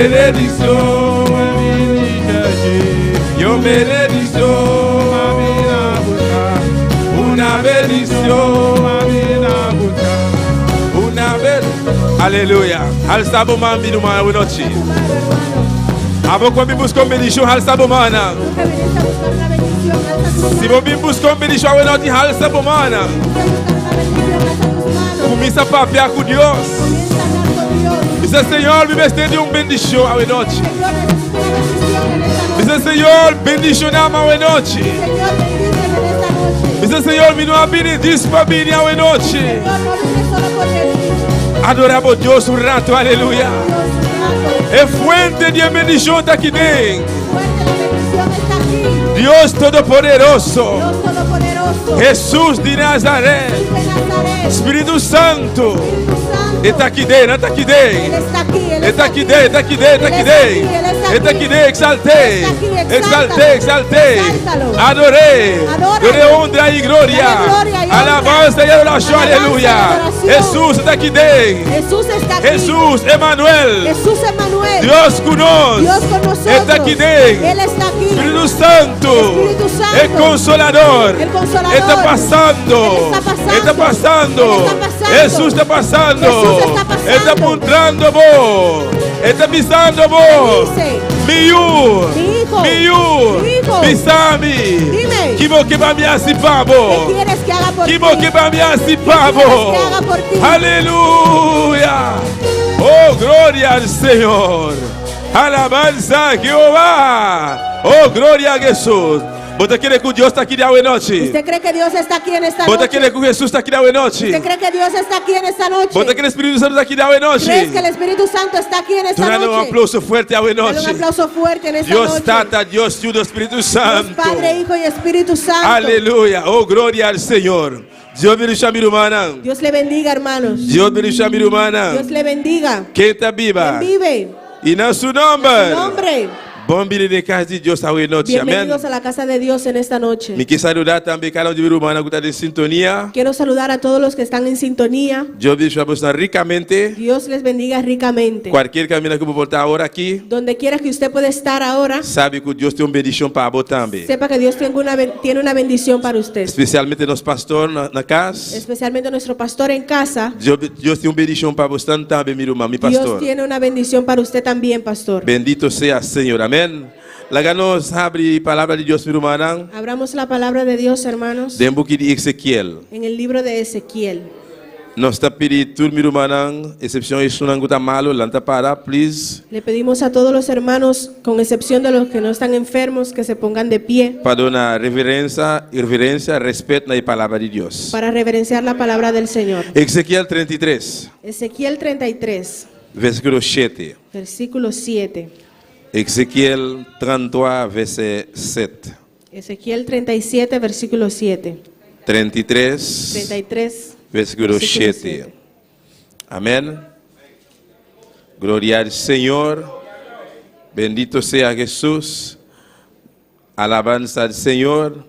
benediction, Yo benediction, una benediction, una benediction. Aleluya. Al sabo man binu mana wenochi. Abo kwa bibus kon benediction al sabo mana. Si vos bibus kon benediction wenochi al sabo mana. Comienza a papear con Dios. Dice Señor, mi vestido de un bendición a noche. Dice Señor, bendicioname a noche. Dice Señor, mi no benedis para mí a noche. Adoramos a Dios un rato, aleluya. Es fuente de bendición está aquí dentro. Dios Todopoderoso. Jesús de Nazaret. Espíritu Santo. Está aquí dentro, está aquí dentro. Está aquí dentro, está aquí dentro, está aquí dentro. Está aquí dentro, exalté. Exalté, exalté. Adoré. Dore honra y gloria. Alabanza y adoración, aleluya. Jesús está aquí dentro. Jesús está aquí. Jesús, Emmanuel. Jesús Emmanuel. Dios con nosotros. Dios con nosotros. Está aquí dentro. Él está aquí. Espíritu Santo. Espíritu Santo. El consolador. El consolador. Está pasando. Él está pasando. Está pasando. Él está pasando. Jesús está pasando. Jesús está pasando. Está apuntando vos. Está pisando vos. Dice, Mi hijo. Mi hijo. Pisami. Dime. Kibo que va a mi ¿qué asipabo. quieres que haga por ti? Kibo que va a mi asipabo. ¿Qué quieres que haga por ti? Aleluya. Oh, gloria al Señor. Alabanza a Jehová. Oh, gloria a Jesús. ¿Vos quiere que Dios está aquí de noche? ¿Usted cree que Dios está aquí en esta ¿Vos noche? quiere que Jesús está aquí de noche? ¿Usted cree que Dios está aquí en esta noche? ¿Vos quiere que el Espíritu Santo está aquí de noche? ¿Crees que el Espíritu Santo está aquí en esta Dale un noche? aplauso fuerte a Dale un noche. aplauso fuerte en esta Dios noche. Tata, Dios Hijo, Espíritu Dios Santo. Padre, Hijo y Espíritu Santo. Aleluya. Oh, gloria al Señor. Dios bendiga a mi hermana. Dios le bendiga, hermanos. Dios bendiga a mi hermana. Dios le bendiga. Que está viva. ¿Quién vive? Y en su En nombre. su nombre. Bom billy de casa de Dios a noche. Amén. Bienvenidos a la casa de Dios en esta noche. Me quiero saludar también cada uno de mi hermana que está de sintonía. Quiero saludar a todos los que están en sintonía. Dios bendiga ricamente. Dios les bendiga ricamente. Cualquier camino que pueda estar ahora aquí, Donde quiera que usted pueda estar ahora, sabe que Dios tiene una bendición para vos también. sepa que Dios tiene una bendición para usted. Especialmente los pastores en la casa. Especialmente nuestro pastor en casa. Dios tiene una bendición para vos también, mi hermano, mi Dios pastor. tiene una bendición para usted también, pastor. Bendito sea Señor. Amén. La ganos abre palabra de Dios, mi hermana. Abramos la palabra de Dios, hermanos, De book de Ezequiel. en el libro de Ezequiel. Nos está pidiendo todo mi hermana, excepción es una guta malo, lanta para, please. Le pedimos a todos los hermanos, con excepción de los que no están enfermos, que se pongan de pie Para dar reverencia, respeto a la palabra de Dios. para reverenciar la palabra del Señor. Ezequiel 33, Ezequiel 33, versículo 7. versículo 7. Ezequiel 33, verset 7. Ezequiel 37, versículo 7. 33, 33, versículo versículo 7. 7. Amén. Gloria al Señor. Bendito sea Jesús. Alabanza al Señor.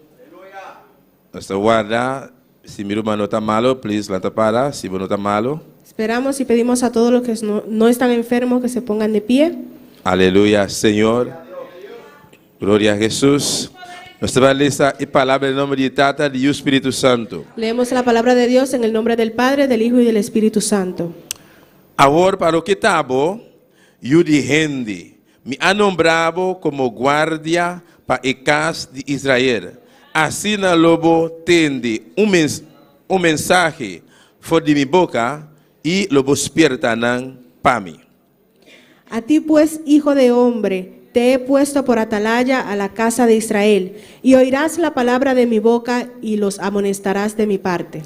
Nuestra guarda. Si mi hermano está malo, please la tapada. Si no está malo. Esperamos y pedimos a todos los que no están enfermos que se pongan de pie. Aleluya, Señor. Gloria a Jesús. Nuestra lista y palabra en nombre de Tata y Espíritu Santo. Leemos la palabra de Dios en el nombre del Padre, del Hijo y del Espíritu Santo. Ahora para o que tabo, yo dije, me ha nombrado como guardia para el casa de Israel. Así na lobo tende un mensaje fuera de mi boca y lobo despiertan para mí. A ti pues, hijo de hombre, te he puesto por atalaya a la casa de Israel, y oirás la palabra de mi boca y los amonestarás de mi parte.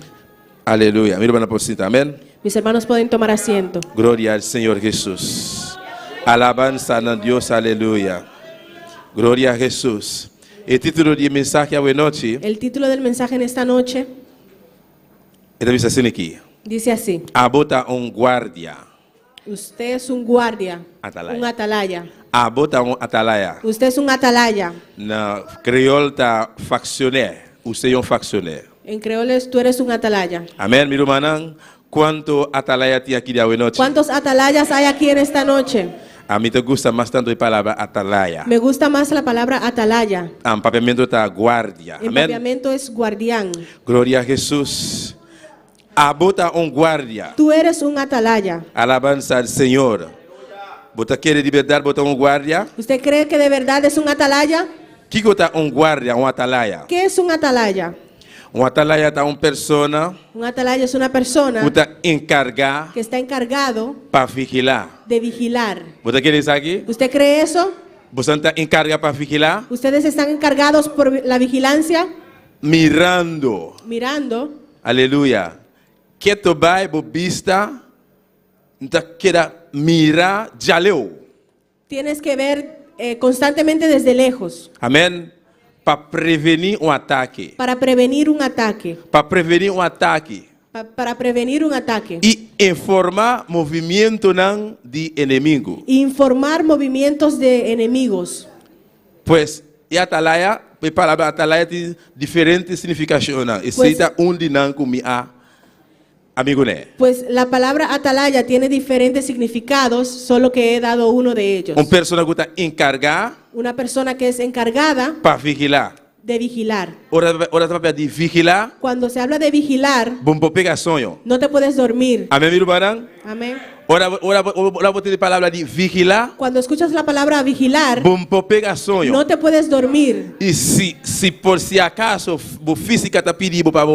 Aleluya. Mi hermana posita, amén. Mis hermanos pueden tomar asiento. Gloria al Señor Jesús. Alabanza a Dios, aleluya. Gloria a Jesús. El título del mensaje de noche, El título del mensaje en esta noche dice así: abota un guardia. usted es un guardia, Atalaya. un atalaya. Abota un atalaya. Usted es un atalaya. Na creole ta factionnaire. Usted es un factionnaire. En creoles tú eres un atalaya. Amén, mi hermana. ¿Cuánto atalaya tiene aquí de noche? ¿Cuántos atalayas hay aquí en esta noche? A mí te gusta más tanto la palabra atalaya. Me gusta más la palabra atalaya. Empapeamiento está guardia. Amén. Empapeamiento es guardián. Gloria a Jesús. Abota un guardia. Tú eres un atalaya. Alabanza al Señor. ¿Vos quiere de verdad botar un guardia? ¿Usted cree que de verdad es un atalaya? ¿Qué es un guardia, un atalaya? ¿Qué es un atalaya? Un atalaya es una persona Un atalaya es una persona que está encargada que está encargado para vigilar. de vigilar. ¿Vos quiere decir aquí? ¿Usted cree eso? ¿Vos estás encargada para vigilar? ¿Ustedes están encargados por la vigilancia? Mirando. Mirando. Aleluya. Que tu Bible vista, te quiera mirar jaleo. Tienes que ver constantemente desde lejos Amén. Para prevenir un ataque. para prevenir un ataque. Para prevenir un ataque. Para prevenir un ataque. Y informar movimiento de enemigo. Informar movimientos de enemigos. Pues, y atalaya, la palabra atalaya tiene diferentes significaciones. Y Pues- cita un dinanco mi amigo ne. Pues la palabra atalaya tiene diferentes significados, solo que he dado uno de ellos. Una persona que está encargada Una persona que es encargada para vigilar. de vigilar. Ahora de vigilar, Cuando se habla de vigilar, bombo pega sonho. no te puedes dormir. Amén, mi hermano. Amén. Ahora bote de palabra de vigilar, Cuando escuchas la palabra vigilar, bombo pega sonho. no te puedes dormir. Y si por si acaso bu física está pedindo para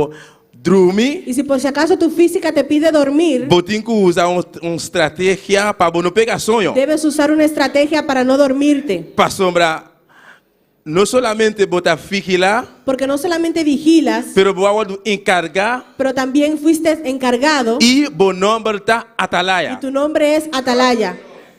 dormir, Y si por si acaso tu física te pide dormir, botin que usar uma estratégia para não pegar sonho. debes usar una estrategia para no dormirte. Para sombra, não solamente botar vigilar, Porque no solamente vigilas, pero vou encargar pero también fuiste encargado e bom nome está y atalaya. tu nombre es atalaya.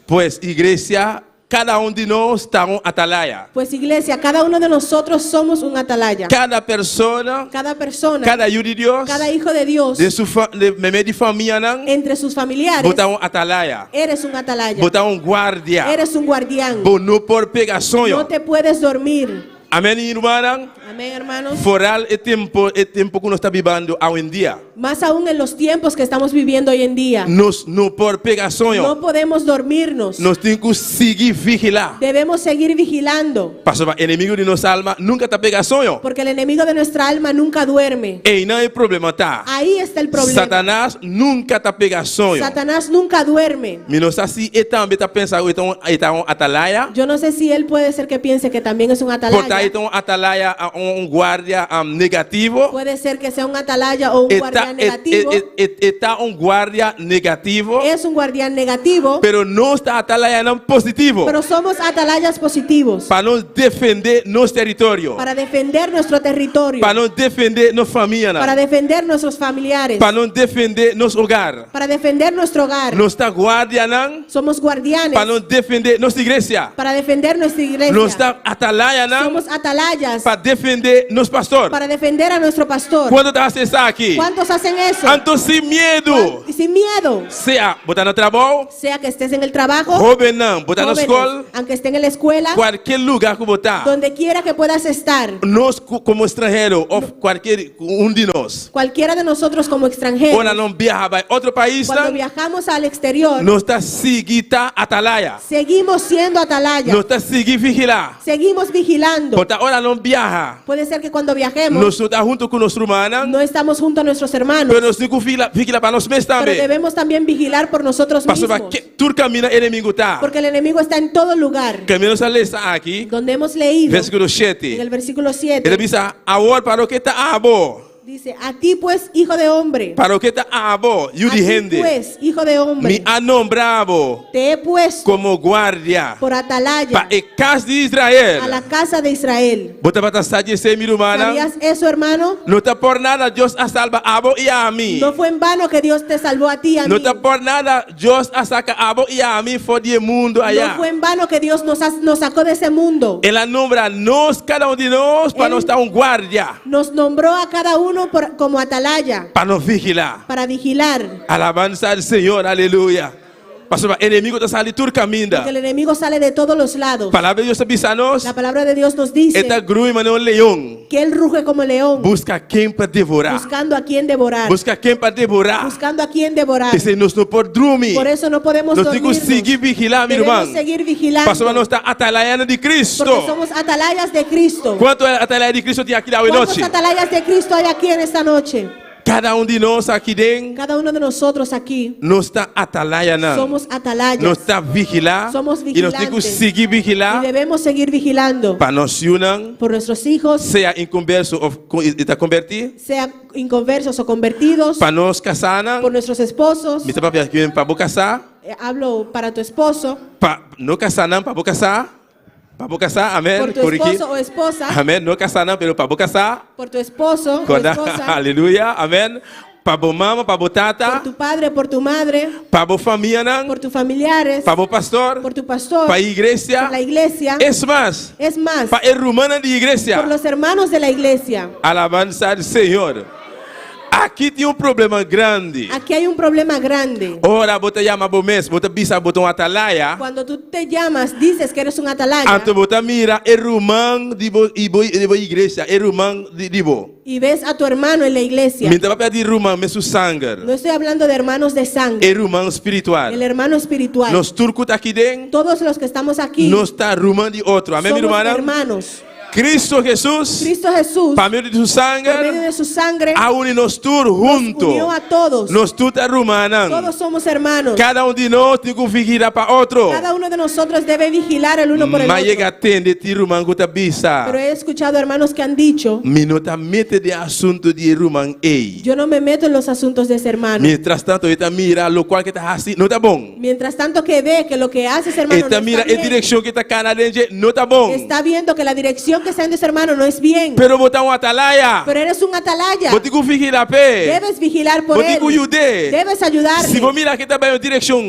Pues igreja, cada de nós está atalaya. Pues iglesia, cada uno de nosotros somos un atalaya. Cada persona, Cada persona, cada hijo de Deus, cada hijo de Dios, de meio de família, entre sus familiares, botar atalaya, eres un atalaya. botar guardia, Eres un guardián. bom não por pegar sonho. No te puedes dormir. Amém, irmã. Amén, hermanos. Foral é tempo que nós está vivendo hoje em dia. Más aún en los tiempos que estamos viviendo hoy en día. Nós não por pegar sonho. No podemos dormirnos. Nós temos que seguir vigilar. Debemos seguir vigilando. Pastor, o inimigo de nossa alma nunca está pegando sonho. Porque el enemigo de nuestra alma nunca duerme. E não é problema, tá? Ahí está el problema. Satanás nunca está pegando sonho. Satanás nunca duerme. Me não sei se ele também está pensando que está um atalaya. Yo no sé si él puede ser que piense que también es un Portanto, atalaya. então atalaya guardia negativo. Puede ser que sea un atalaya o un guardián negativo. Está guardia negativo. Es un guardián negativo. Pero não está atalaya não positivo. Pero somos atalayas positivos. Para nos defender nosso território. Para defender nuestro territorio. Para nos defender nossa família. Para defender nuestros familiares. Para nos defender nosso hogar. Para defender nuestro hogar. Nós está guardia não. Somos guardianes. Para nos defender nossa igreja. Para defender nuestra iglesia. Nós está atalaya não. Somos atalayas. Para defender nosso pastor. Para defender a nuestro pastor. Quando está acessar aqui? ¿Cuántos hacen eso? Anto sem medo. Y sin miedo. Sea botar no trabalho. Sea que estés en el trabajo. Joven não. Botar na jóvenes, escola. aunque esté en la escuela. Qualquer lugar que botar. Donde quiera que puedas estar. Nós como estrangeiro ou qualquer de nós. Cualquiera de nosotros como extranjeros. Quando não viaja para outro país, Cuando viajamos al exterior. nós está seguita atalaya. Seguimos siendo atalaya. Nós está seguir vigilar. Seguimos vigilando. Porque ahora não viaja. Puede ser que cuando viajemos. Nós estamos junto com nossos irmãos. No estamos junto a nuestros hermanos. Pero nós temos que vigilar para nós mesmos Pero também. debemos también vigilar por nosotros Pastor, mismos. que tu caminho inimigo tá. Porque el enemigo está en todo lugar. Caminho está aqui. Donde hemos leído. Versículo En 7. el versículo 7. Ele diz: "Agora para o que está abo, Dice, a ti pues, hijo de hombre. para o que está abo, e o A de ti gente, pues, hijo de me hombre. ha nombrado Te he puesto como guardia por atalaya para a casa de Israel." a la casa de Israel. Bota para estar dizendo, minha irmã, ¿Sabías eso, hermano? não está por nada Deus a salva abo e a mim. No fue en vano que Dios te salvó a ti y a Não mí. está por nada Deus a saca abo e a mim fora do mundo allá. No fue en vano que Dios nos sacó de ese mundo. Ela nombra nós, cada de nós, para Él- nós estar guardia, Nos nombró a cada uno como atalaya para nos vigilar. para vigilar. Alabanza al Señor, aleluya. Pastor, o inimigo está salindo tudo caminho. Porque el enemigo sale de todos los lados. Palavra de Deus avisa nós, La palabra de Dios nos dice esta grua mas não leão. Que él ruge como león. Busca quem para devorar. Buscando a quien devorar. Busca quem para devorar. Buscando a quien devorar. Esse nós não pode dormir. Por eso no podemos Nós temos que dormirnos. seguir vigilar, meu Debemos irmão. seguir vigilando. Pastor, nós estamos atalaiando de Cristo. Porque somos atalayas de Cristo. Quanto atalaia de Cristo tem aqui na ¿Cuántos noite? atalayas de Cristo hay aquí en esta noche? Cada de nós aqui dentro, Cada uno de nosotros aquí nós está atalaiando. somos atalayas. Nós está vigilar. Somos E nós temos que vigilantes. seguir Y vigilar debemos seguir vigilando para nós unam, por nuestros hijos, seja em converso ou está convertir, sean inconversos o convertidos, para nós casar, por nuestros esposos. me está para boca casar, Hablo para tu esposo, para não casar não, para boca casar. Para boca casar, amém. por tu esposo o esposa, Amém. Não casar não, pero para boca casar. por tu esposo o Corda- esposa, Aleluia, amém. Para bo mama, para bo por tata, tu padre, por tu madre, para bo família não, por tus familiares, para bo pastor, por tu pastor, para a igreja. por la iglesia. Es más, Es más, para el romano de por igreja. los hermanos de la iglesia. Alabanza al Senhor. Aqui tem problema grande. Aquí hay un problema grande. Ora, bota llama bo mes, bota bisa, bota um atalaya. Cuando tú te llamas, dices que eres un atalaya Anto bota mira, el romano de bo igreja, el romano de bo. y ves a tu hermano en la iglesia. Minta papel de romano, me su sangue. No estoy hablando de hermanos de sangre, El romano el espiritual. hermano espiritual. Nos turcos aqui dentro, Todos los que estamos aquí não está romano de outro. Amém, somos irmã? hermanos. Cristo Jesus, Cristo Jesús, para meio de su por medio sangue, de su sangre, a une nos tur junto. unió a todos. Nos tuta romana. Todos somos hermanos. Cada de nós tem que vigilar para outro. Cada uno de nosotros debe vigilar el uno por el Mas otro. chega atende ti romano que tá bisa. Pero he escuchado hermanos que han dicho, Minota mete de assunto de romano ei. yo no me meto en los asuntos de ese hermano. Mientras tanto, ele mira lo qual que tá assim, não tá bom. Mientras tanto que ve que lo que hace ese hermano Ele no mira está a bien, direção que tá canadense, não tá bom. está viendo que la dirección que está en ese hermano no es bien. Pero botar atalaya. Pero eres un atalaya. Vou ter que vigilar pé. Debes vigilar por Vou ter él. que ajudar. Debes ayudarle. Se vou mirar que tá bem a direção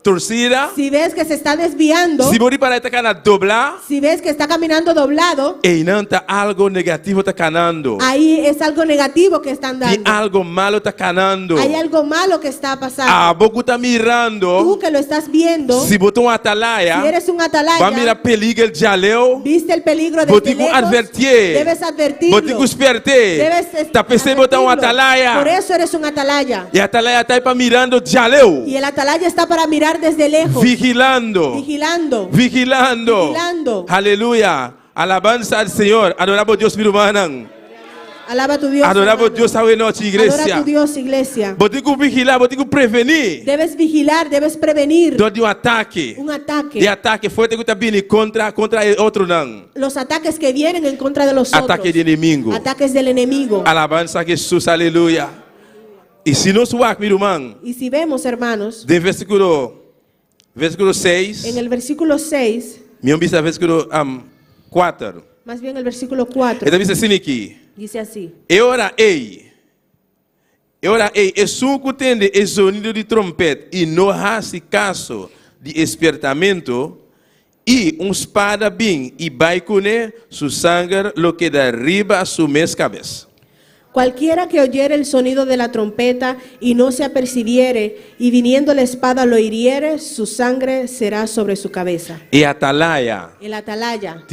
torcida, Si ves que se está desviando, se vou para tá cana doblar, si ves que está caminando doblado, e não tá algo negativo tá canando. ahí es algo negativo que están Tem dando. algo malo tá canando. Hay algo malo que está pasando. Ah, boco tá mirando. Tú que lo estás viendo, Se botou si atalaya, eres un vai atalaya, mirar perigo el jaleu. viste el peligro Vou desde ter que lejos, advertir. debes Vou ter que advertirlo. esperter. Debes Tá pensando em botar advertirlo. atalaya. Por eso eres un atalaya. E a atalaya tá aí para mirando jaleu. Y el atalaya está para mirar desde lejos, Vigilando. vigilando. Vigilando. Vigilando. Aleluya. Alabanza al Señor. Adoramos a Dios, mi hermano. Alaba a tu Dios. Adoramos a hermano. Dios esta noche, Adora a iglesia. tu Dios, iglesia. Vou ter que vigilar, vou ter que prevenir. Debes vigilar, debes prevenir De um ataque. un ataque. De ataque fuerte que está vindo contra outro não. Los ataques que vienen en contra de los otros. Ataque de inimigo. Ataques del enemigo. Alabanza a Jesus, aleluya. E se nós vamos, meu irmão, Y si vemos, hermanos, de versículo 6, en el versículo 6, meu vista versículo 4. más bien el versículo 4, Ele diz assim aqui. dice así. E ora ei, e suco tende o sonido de trompeta e não hace caso de despertamento e espada bem e vai com su sangue lo que derriba a su mes cabeça. Cualquiera que oyere el sonido de la trompeta y no se apercibiere, y viniendo la espada lo hiriere, su sangre será sobre su cabeza. E atalaya, El atalaya,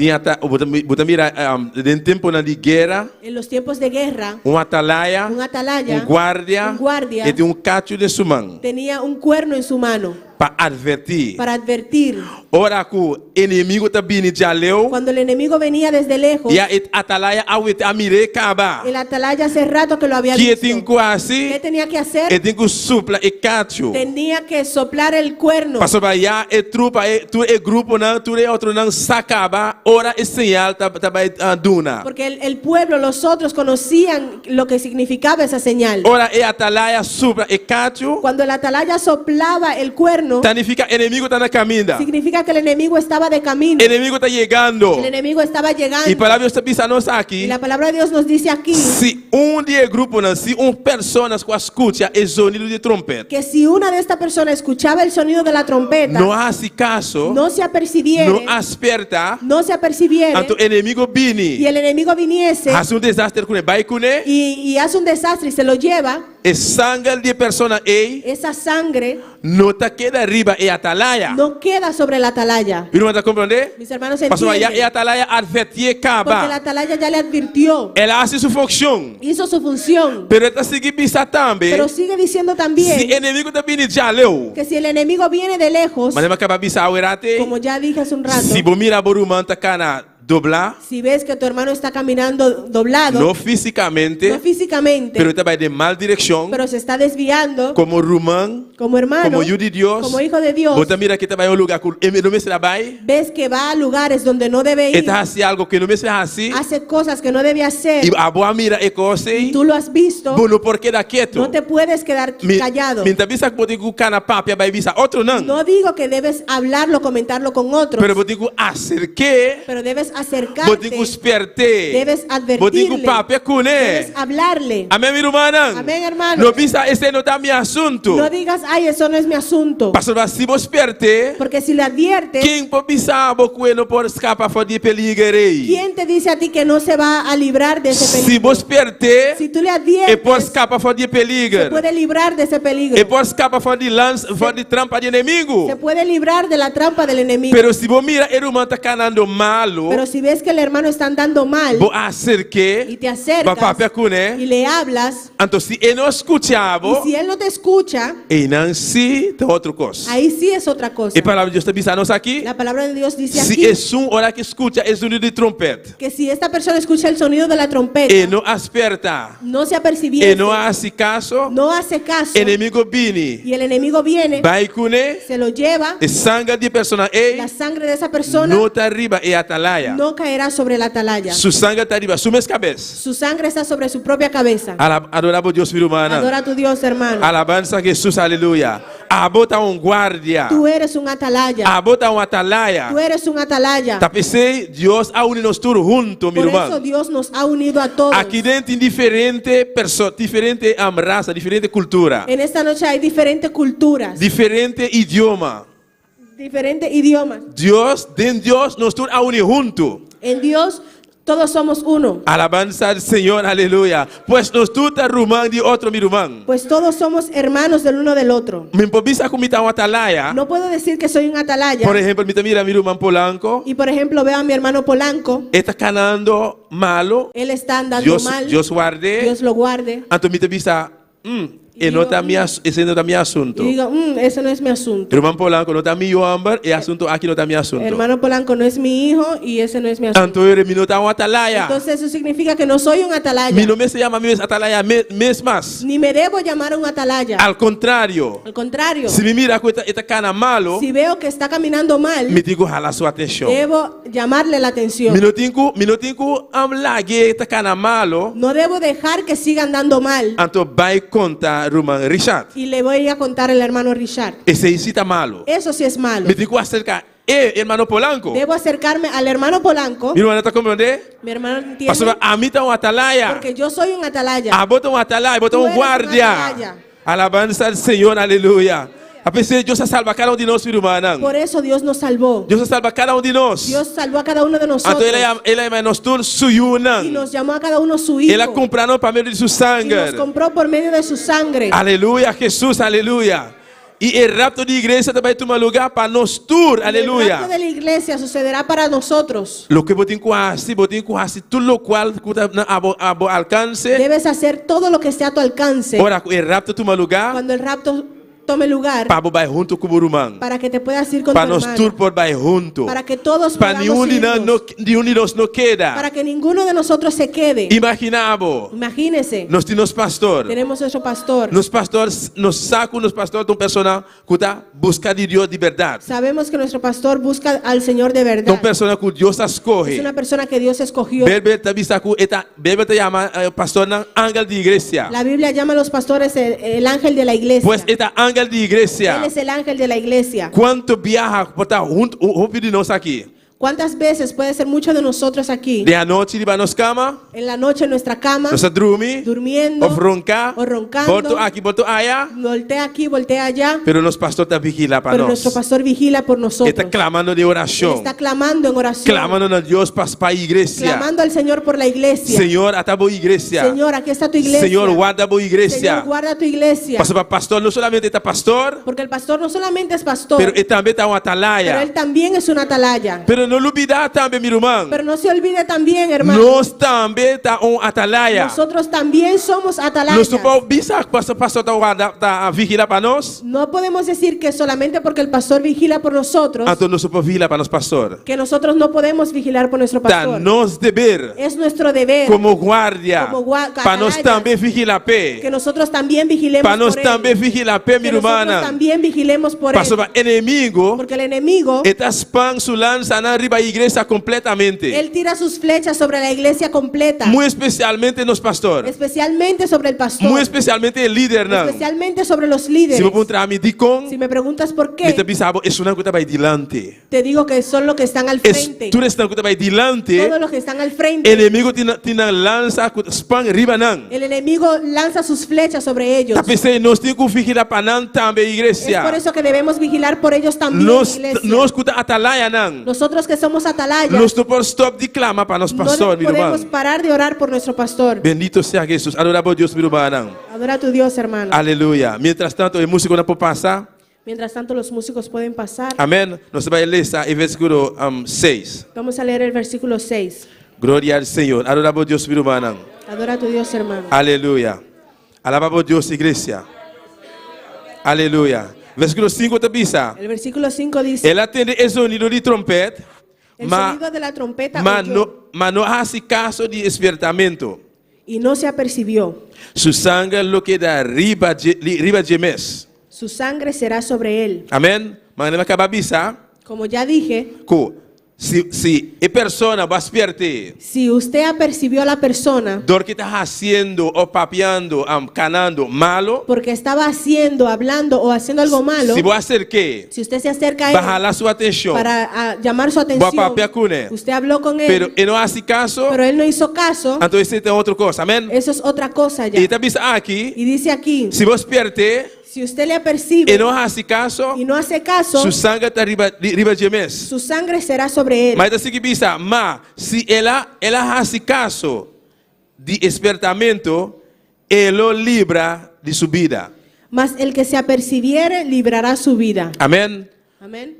bota mira, em tempo de guerra, en los tiempos de guerra, atalaya, atalaya, guardia, guardia, e tem cacho de sua mão tenía un cuerno en su mano para advertir. para advertir. Ora que o inimigo está vindo de aleu, Cuando el enemigo venía desde lejos, e a atalaya a mire caba. el atalaya hace rato que lo había Que visto. tem quase, ¿Qué tenía que hacer? e tem que supla e cacho. Tenía que soplar el cuerno. Passou para allá, e trupa, tu e grupo não, tu e outro não sacaba, ora e señal tá vai duna. Porque el pueblo, los otros conocían lo que significaba esa señal. Ora e atalaya supla e cacho, Cuando el atalaya soplaba el cuerno, significa inimigo está na caminha. significa que el enemigo estaba de camino. Inimigo está chegando. El enemigo estaba llegando. E palavra está pisando Y aqui. la palabra de Dios nos dice aquí Se de grupo não, se pessoas que escuta o sonido de trompeta, que si una de estas personas escuchaba el sonido de la trompeta, não hace caso, no se apercibiere, não asperta, no se apercibiere, tanto inimigo y vini, el enemigo viniese hace desastre com ele, vai com ele, y hace un desastre y se lo lleva, Sangre de persona esa sangre no te queda arriba e atalaya. no queda sobre la atalaya. ¿Y no me comprende? Mis hermanos Pastor, ya entienden. atalaya advertie Porque la caba. atalaya ya le advirtió, Ela hace su función. hizo su función. Pero esta sigue bisa también. Pero sigue diciendo Si también enemigo te viene ya leo. que si el enemigo viene de lejos, Mas acaba bisa awirate. como ya dije hace un rato, Si bo mira borumanta cana doblar, si ves que tu hermano está caminando doblado, no físicamente, no físicamente, pero te va de mal dirección, pero se está desviando como rumán, como hermano, como hijo de Dios, como hijo de Dios, bota mira que te va a un lugar que no me se la va, ves que va a lugares donde no debe ir, está haciendo algo que no me se así, hace cosas que no debe hacer, y a boa mira e cose, tú lo has visto, bueno, por queda quieto. no te puedes quedar callado. Mientras visa que botigu cana papia va visa otro nan, No digo que debes hablarlo, comentarlo con otros, pero botigu acerque, pero debes acercarte, botigu sperte, debes botigu advertirle, papia cune. debes hablarle. Amén, mi hermana. Amén, hermano. No visa ese no está mi asunto. No digas, ay, eso no es mi asunto. Pastor, si vos sperte, Porque si le adviertes, quem pode pensar que não pode escapar de peligro? ¿quién te dice a ti que no se va a librar de ese Se peligro? você perder, Si tú le e pode adviertes, escapar de se peligro. puede librar de ese E peligro. pode escapar de lança, de trampa de inimigo. Se puede librar de la trampa del enemigo. Pero se você mira, ele está canando malo, Pero si ves que el hermano está andando mal vou acerque, y te vai acercas papia com y ele. le hablas, Então, se ele não escutava, y si él no te escucha, ele não se tem outra coisa. ahí sí es otra cosa. E a palavra de Deus está dizendo aqui, La palabra de Dios dice se aquí é hora que escuta, é sonido de trompeta. que si esta persona escucha el sonido de la trompeta, E não asperta, no se e apercibiese, não hace caso, no hace caso, inimigo vini. y el enemigo viene, Vai com ele, se lo lleva, e sangue de persona la sangre de esa persona não está arriba e atalaya. no caerá sobre la atalaya. Su sangue está arriba, su cabeça. Su sangre está sobre su propia cabeza. Adoramos Deus, filho humano. Adora a tu Dios, hermano. Alabanza a Jesus, aleluia. Abota guardia. Tú eres un atalaya. Abota atalaya. Tú eres un atalaya. Tapecei, Deus a unido todos juntos, meu Por eso irmão. Dios nos ha unido a todos. Aqui dentro, diferente pessoa, diferente raça, diferente cultura, En esta noche hay diferentes culturas, diferente idioma. diferentes idiomas. Deus, dentro de Deus, nós todos a unir juntos. En Dios todos somos uno. Alabanza al Señor, aleluya. Pues nos tuta rumán de otro mi rumán. Pues todos somos hermanos del uno del otro. Me improvisa con mi atalaya. No puedo decir que soy un atalaya. Por ejemplo, mira mi rumán Polanco. Y por ejemplo veo a mi hermano Polanco. Está canando malo. Él está andando Dios, mal. Dios guarde. Dios lo guarde. Entonces me visa, ese no está mi asunto. Y digo, ese no es mi asunto. Rumán Polanco no está mi hombre, el asunto aquí no está mi asunto. Hermano Polanco no es mi hijo y ese no es mi asunto. Entonces mi no está un atalaya. Entonces eso significa que no soy un atalaya. Mi no me se llama mi atalaya mes más. Ni me debo llamar un atalaya. Al contrario. Al contrario. Si me mira que está cana malo, Si veo que está caminando mal, me digo jala su atención. debo llamarle la atención. Mi no tengo amlague está cana malo. No debo dejar que siga andando mal. Entonces vai contar Rumán Richard. Y le voy a contar al hermano Richard. Ese está malo. Eso sí es malo. Me digo acerca, hermano Polanco. Debo acercarme al hermano Polanco. Mi hermano está comprendendo. Mi hermano entiende. Pastor, a mí está un atalaya. Porque yo soy un atalaya. A bota un atalaya, bota Tú un eres un guardia. atalaya. Alabanza al Señor, aleluya. A pesar Dios salva a cada uno de nosotros, hermano. Por eso Dios nos salvó. Dios salva a cada uno de nosotros. Dios salvó a cada uno de nosotros. Entonces Él llama a nosotros su yunan. Y nos llamó a cada uno su hijo. Él ha comprado por medio de su Y sangre. nos compró por medio de su sangre. Aleluya, Jesús, aleluya. Y el rapto de iglesia también toma lugar para nosotros, El rapto aleluya. de la iglesia sucederá para nosotros. Lo que botin quase, todo lo cual a alcance. Debes hacer todo lo que esté a tu alcance. Ora, el rapto toma lugar Cuando el rapto tome lugar, para vai junto com o irmão. para que te puedas ir con tu Para nós hermano. todos por vai junto. Para que todos Para podamos irnos. nenhum de nós não queda. Para que ninguno de nosotros se quede. Imaginamos, Imagínese, nós temos pastor. tenemos nuestro pastor. Nos pastores, nos saco nos pastores de uma pessoa que está buscando de Deus de verdade. Sabemos que nuestro pastor busca al Señor de Uma verdad. pessoa que Deus Es escolhe. una persona que Dios escogió. Bíblia te llama pastor ángel de igreja. La Biblia llama a los pastores el ángel de la iglesia. Pues esta ángel de igreja. Él es el ángel de la iglesia. Quanto viaja por estar junto de nós aqui? ¿Cuántas veces puede ser muchos de nosotros aquí? De a noite, de nos cama, En la noche en nuestra cama, nós dormir, durmiendo, ou roncar, o roncando, boto aqui, boto allá, voltea aquí, voltea allá, pero nosso pastor está vigilando para pero nós. nuestro pastor vigila por nosotros. Está clamando de Él oração, está clamando en oración, clamando a Deus para a igreja. clamando al Señor por la iglesia. Senhor, ata boa igreja. Señor, aquí está tu iglesia. Senhor, guarda a boa Señor, igreja. guarda tu iglesia. Pastor não solamente está pastor, Porque el pastor no solamente es pastor, pero ele também está uma pero atalaia. él también es una atalaya. Pero não olvidar também, meu irmão, Pero no se olvide también, hermano, nós também está atalaia. nosotros también somos Nós atalayas. não podemos pensar que o pastor está vigilando para nós. No podemos decir que solamente porque el pastor vigila por nosotros, Então nós podemos vigilar para nosso pastor. que nosotros no podemos vigilar por nuestro Está pastor. nosso dever Es nuestro deber como guardia Como para nós atalayas. também vigilar pé. que nosotros también vigilemos Para nós por também él. vigilar pé, Que minha nosotros irmã. también vigilemos por Pastor, él. inimigo Porque el enemigo, está spam su lança na riba igreja completamente. él tira sus flechas sobre la iglesia completa. Muito especialmente nos pastores. Especialmente sobre el pastor. Muito especialmente el líder, não. Especialmente sobre los Se líderes. vou perguntar a mim, Dicon, Si me preguntas por me qué, pensava, isso não está dilante. te digo que son los que están al frente. Tu estão que dilante. Todos los que están al frente. El enemigo tiene lança spam riba não. El enemigo lanza sus flechas sobre ellos. Tá pensando, nós temos que vigilar para não também Es igreja. por eso que debemos vigilar por ellos también, Nós iglesia. escuta atalaia não. Nosotros que somos atalayas, Nós não podemos stop de clamar para nosso no pastor, meu podemos irmão. parar de orar por nuestro pastor. Bendito seja Jesus. Adoramos a Deus, meu irmão. Adora a tu Dios, hermano. Aleluia. Mientras tanto, o músico não pode passar. Mientras tanto, los músicos pueden pasar. Amém. Nós vamos ler o versículo 6. Vamos a leer el versículo 6. Glória ao Senhor. Adoramos a Deus, meu irmão. Adora a tu Dios, hermano. Aleluia. Alabamos a Deus, igreja. Aleluia. Versículo 5 te diz: El versículo 5 dice: Ela atende o sonido de trompeta, el mas sonido de la trompeta oyó, não hace caso de despertamento. y no se apercibió. Su sangue lo queda riba de mes. Su sangre será sobre él. Amém. Mas não acaba de Como ya dije, se a persona va a despertar, si usted apercibió a la persona do que está haciendo o papeando, canando malo, porque estaba haciendo, hablando o haciendo algo malo, se vai hacer que si usted se acerca a va a él jalar sua atenção, para llamar su va a atención, papear com ele, usted habló con pero él, ele não hace caso, pero él no hizo caso, então isso é outra coisa. Amém. eso es otra cosa ya. E está dizendo aqui, Y dice aquí, se você despertar si usted le apercibe e não hace caso, y no hace caso, su sangue está riba de mes. su sangre será sobre él. Mas assim que pensa, mas se ela hace caso de despertamento, ele libra de sua vida. Mas el que se apercibiere librará su vida. Amém. Amén.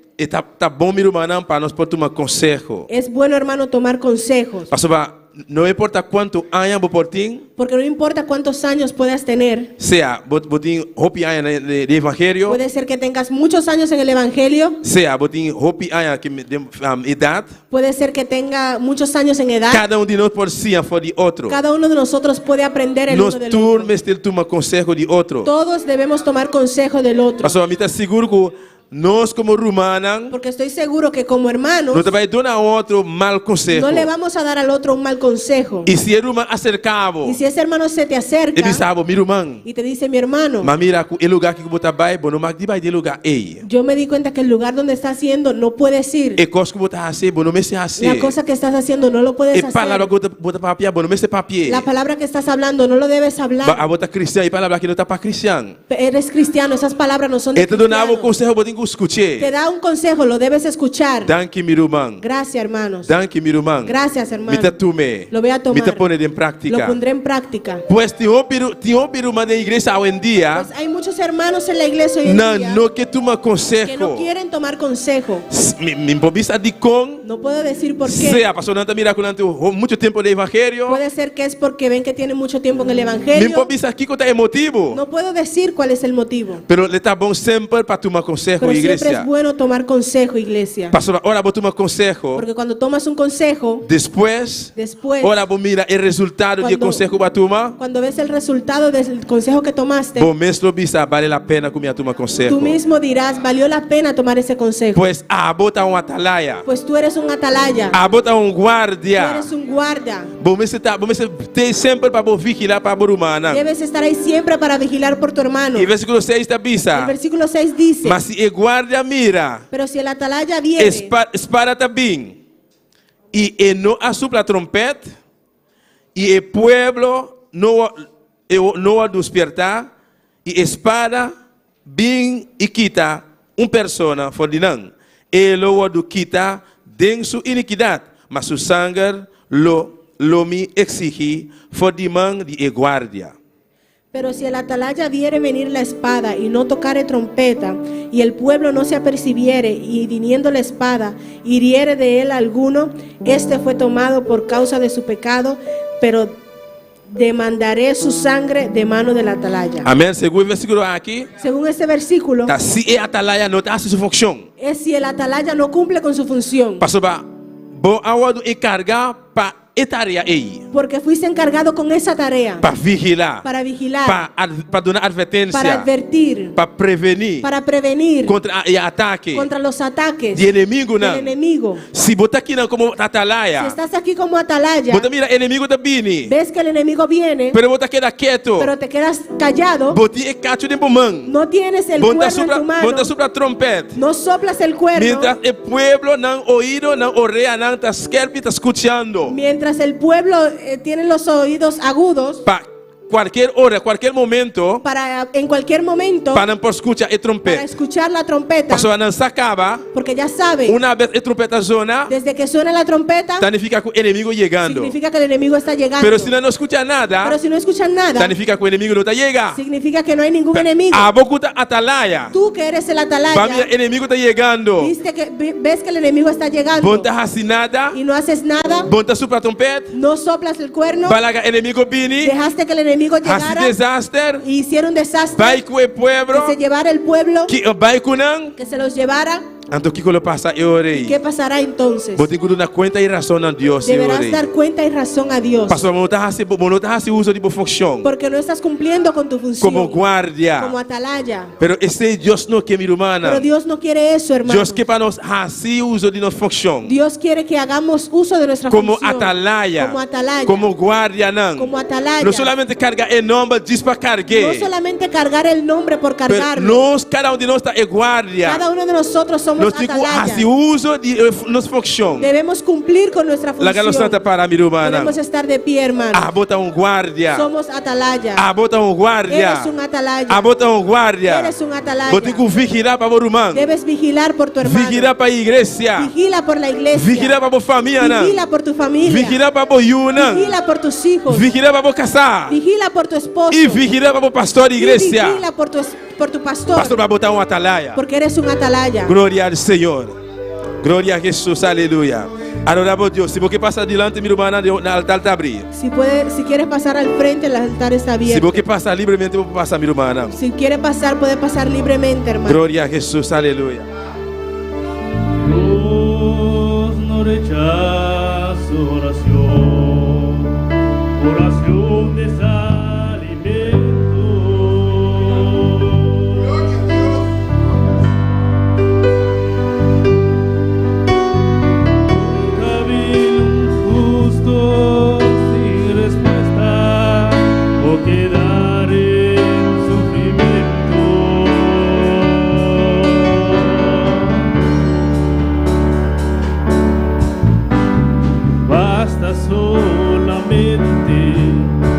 Tá bom, meu irmão, para nós poder tomar consejo. Es bueno, hermano, tomar consejos. Pastor, não importa quanto anos você tem, Porque no importa cuántos años puedas tener. seja você tem hopi anos de evangelho, Puede ser que tengas muchos años en el Evangelio. seja você tem hopi anos de idade. Puede ser que tenga muchos años en edad. Cada de nós por si for de outro. Cada uno de nosotros puede aprender el Nós uno del otro. turmes ter tomar consejo de outro. Todos debemos tomar consejo del otro. Pastor, me está seguro que nós como romanos Porque estoy seguro que como hermanos não vai dar a outro mal consejo. no le vamos a dar al otro un mal consejo. E se o irmão acercava, Y si ese hermano se te acerca ele sabe, meu irmão, y te dice, mi hermano, mas mira, o lugar que você vai, não vai de lugar aí. yo me di cuenta que el lugar donde estás haciendo no puedes ir. E coisa que você fazer, não me se La fazer. cosa que estás haciendo no lo puedes E palavra hacer. que você papiar, não me se papiar. La palabra que estás hablando no lo debes A hablar. você cristão e palavra que não está para cristão. Eres cristiano, esas palabras no son de E te donava o cristiano. consejo, você tem que Te escutar. da un consejo, lo debes escuchar. Danke, meu irmão. Gracias, hermanos. Danke, meu irmão. Gracias, hermano. Me te tome. Lo voy a tomar. Me te pone em Lo prática. pondré en práctica. Pois tem um irmão na igreja hoje em dia, Pues hay muchos hermanos en la iglesia hoy en día não que toma que no consejo. quieren tomar consejo. Me improvisa de com. No puedo decir por qué. Sea, pastor, não está mirando durante muito tempo de evangelho. Puede ser que es porque ven que tienen mucho tiempo en el Me evangelio. improvisa aqui que está emotivo. No puedo decir cuál es el motivo. Pero le está bom sempre para tomar consejo, Pero siempre es igreja. bueno tomar consejo, iglesia. Pastor, ora vou tomar consejo. Porque cuando tomas un consejo, Después, después, ora vou mirar o resultado do Quando- consejo que vai tomar. cuando ves el resultado del consejo que tomaste, Bom mesmo bisa vale a pena que me tomar consejo. tú mismo dirás, valió la pena tomar ese consejo. Pois a bota atalaia. Pues tú eres un atalaya, A bota tú guardia. eres un guarda. Bom mesmo tem sempre para vigilar para a humana. Debes estar ahí siempre para vigilar por tu hermano. E versículo 6 está El bisa. versículo 6 dice, Mas se o guarda mira, pero si el atalaya viene espara também. y él no asopla la trompeta, y el pueblo no va a despertar, y espada bien y quita una persona por dinan. Él lo va a quitar de su iniquidad, mas su sangre lo me exige por diman de guardia. Pero si el atalaya viere venir la espada y no tocare trompeta, y el pueblo no se apercibiere, y viniendo la espada hiriere de él alguno, este fue tomado por causa de su pecado, pero demandaré su sangre de mano del atalaya. Amén. Según el versículo aquí, según este versículo, si el atalaya no hace su función, es si el atalaya no cumple con su función. Pastor, vou encargar para tarea aí. Porque fuiste encargado con esa tarea. Para vigilar. Para vigilar. Para dar advertencia. Para advertir. Para prevenir. Para prevenir. Contra el ataque. Contra los ataques. De enemigo não. Del enemigo. Si você aqui não como atalaya. Si estás aquí como atalaya. Você mira enemigo tá vindo. Ves que el enemigo viene. Pero você queda quieto. Pero te quedas callado. Você cacho de mão. No tienes el cuerno en tu mano. Você sopra trompeta. No soplas el cuerno. Mientras el pueblo não oído, não orea, não tá escuchando. Mientras el pueblo tiene los oídos agudos. Cualquier hora, cualquier momento, en cualquier momento, para escuchar el trompeta. Para escuchar la trompeta. Porque ya sabe. Una vez el trompeta suena, desde que suena la trompeta, significa que el enemigo llegando. Significa que el enemigo está llegando. Pero si no escucha nada, significa que el enemigo no está llegando. Significa que no hay ningún enemigo. Atalaya. Tú que eres el atalaya. El enemigo está llegando. Ves que el enemigo está llegando. Nada, y no haces nada. Sopla trompeta. No soplas el cuerno. El enemigo vini. Dejaste que el enemigo llegara y hicieron desastre, que se llevara el pueblo, que se los llevara. ¿Qué pasará entonces? Deberás dar cuenta y razón a Dios. Porque no estás cumpliendo con tu función como guardia, como atalaya. Pero Dios no quiere, mi hermana. Pero Dios no quiere eso, hermano. Dios quiere para nos hacer uso de nuestra función. Dios quiere que hagamos uso de nuestra como función. Atalaya, como atalaya, como guardia, como atalaya. No solamente cargar el nombre, diz para cargar. No solamente cargar el nombre por cargarlo. Pero cada uno de nosotros es guardia. Cada uno de nosotros somos atalaya. Uso de nuestra función. Debemos cumplir con nuestra función. Debemos estar de pie, hermano. Bota un guardia. Somos atalaya. Bota un guardia. Eres un atalaya. Bota un guardia. Eres un atalaya. Bota que vigilar para o irmão. Debes vigilar por tu hermano. Vigilar para la iglesia. Vigila por la iglesia. Vigilar para tu familia. Vigila por tu familia. Vigilar para o yuna. Vigila por tus hijos. Vigilar para o casar. Vigila por tu esposo. Y vigilar para o pastor de iglesia. Vigila por tu pastor. Pastor va a botar un atalaya. Porque eres un atalaya. Gloria al Señor. Gloria a Jesús, aleluya. Adoramos a Dios. Si vos que pasa adelante, mi hermana, el altar está abierto. Si quieres pasar al frente, el altar está abierto. Si vos que pasa libremente, vos pasa, mi hermana. Si quieres pasar, puedes pasar libremente, hermano. Gloria a Jesús, aleluya. Dios no rechaza oración, oración de alimento. Quedar en sufrimiento. Basta solamente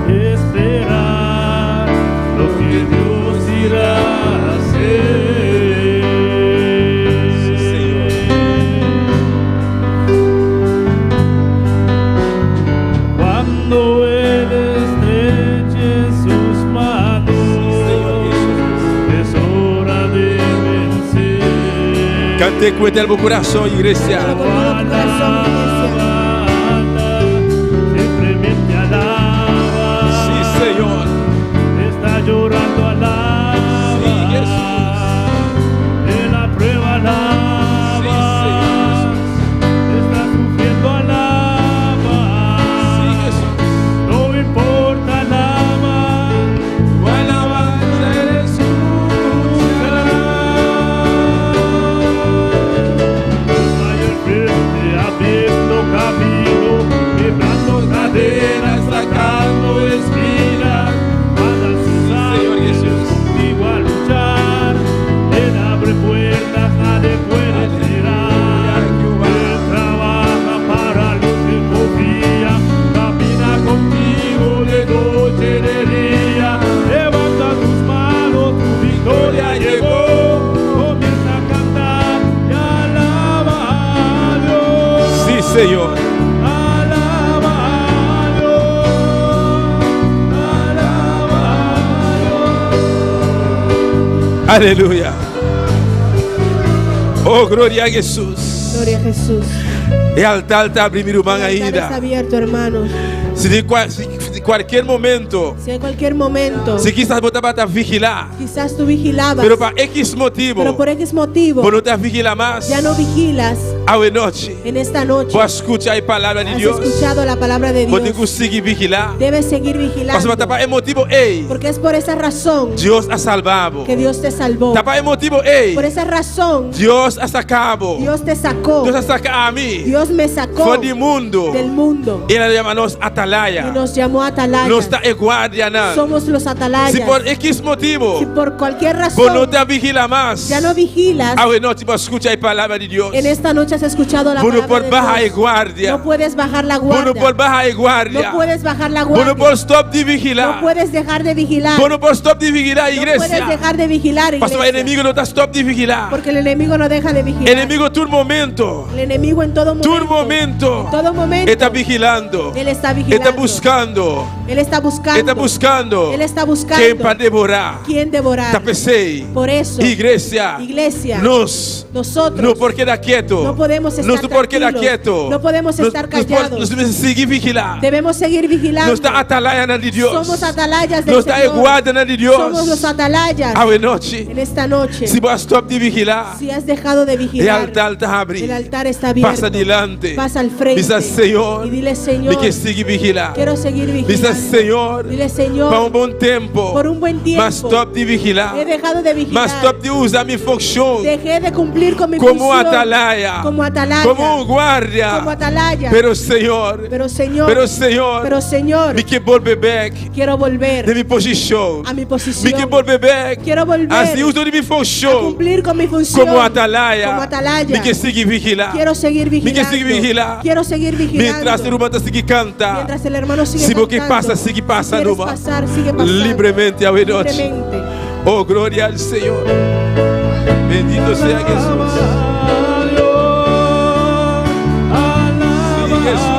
esperar lo que Dios irá a hacer. Sí, Señor. Cuando Cante con el corazón, iglesia. Simplemente alaba. Sí, Señor. Está llorando, alaba. Sí, Jesús. En la prueba, alaba. Sí, Señor. Está sufriendo, alaba. Sí, Jesús. No importa, alaba. Tu alabanza eres abriendo camino, quebrando cadenas, sacando espinas, para su Señor Jesús. Señor. Aleluya. Oh, gloria a Jesús. Gloria a Jesús. E altar está abrindo mão El altar está ainda. abierto, hermanos. Se de qualquer momento, Si en cualquier momento, se quizás botar para vigilar, quizás tú vigilabas, pero para X motivo, pero por X motivo, por no te vigilar más, ya no vigilas. a noite, En esta noche, vou escutar a palavra de has Deus, escuchado la palabra de vou Dios. conseguir vigilar. Debes seguir Mas vigilando, para motivo, ei, porque es por esa razón Deus ha salvado. que Dios te salvó. Para motivo, ei, Por esa razón, Deus ha sacado. Dios te sacó. Deus ha sacado a mim. Dios me sacó Fora do mundo. del mundo Ele chama-nos y atalaya. nos llamó atalaya. Nos está em guarda, não. Somos los atalayas. Se por X motivo, Si por cualquier por não razón te vigilar mais, ya no vigilas, a noite vou escutar a palavra de Deus. en esta noche has escuchado la Por não palabra por bajar a de Dios. guarda. No puedes bajar la Por não guardia. por bajar a guarda. No puedes bajar la Por não guardia. por stop de No vigilar. puedes dejar de vigilar. Por não por stop de vigilar a No puedes igreja. dejar de vigilar, Pastor, o iglesia. inimigo não está stop de vigilar. Porque el enemigo no deja de vigilar. Inimigo todo momento. El enemigo en todo momento. Todo momento. En todo momento. Ele está vigilando. Él está Ele vigilando. está buscando. Él está buscando. Ele está buscando. Él está buscando. Quem para devorar. ¿Quién devorar? Tapecei. Por eso, Igreja. iglesia, Nosotros. nosotros No porque da quieto. no podemos estar Não porque da tranquilos. quieto. No podemos estar callados. Nós devemos seguir vigilar. Debemos seguir vigilando. Nós está atalaya na de Deus. Somos atalayas del Nós está Señor. guarda na de Deus. Somos los atalayas. A noite. En esta noche, Se você stop de vigilar. si has dejado de E vigilar, altar está el abrindo. altar está abierto. Passa adiante. Pasa al frente. Diz Senhor. Y dile, Me Señor, que siga vigilar. quiero seguir Diz vigilando. Senhor. Dile, Señor, Para bom tempo. por un buen tiempo, Mas stop de vigilar. he dejado de vigilar. Mas stop de usar minha função. Dejé de cumplir con mi Como función. atalaya. Como atalaya. Como guarda. Como atalaya. Pero Senhor. Pero Señor, Pero Senhor. pero Señor, Me que volver back. quiero volver De minha posição. a mi Me posición. que volver back. Quiero volver Assim uso de minha a função. cumplir con mi función. Como atalaya. Como atalaya. Me que siga vigilar. Quiero seguir Me que vigilando. siga vigilar. Quiero seguir vigilando. Mientras o irmão está seguindo cantar. Mientras el hermano sigue Se você cantando. passa, sigue Si passando. quieres pasar, sigue pasando. Livremente ao noite. Libremente. Oh, glória ao Senhor. Bendito seja Jesus. Sim, Jesus.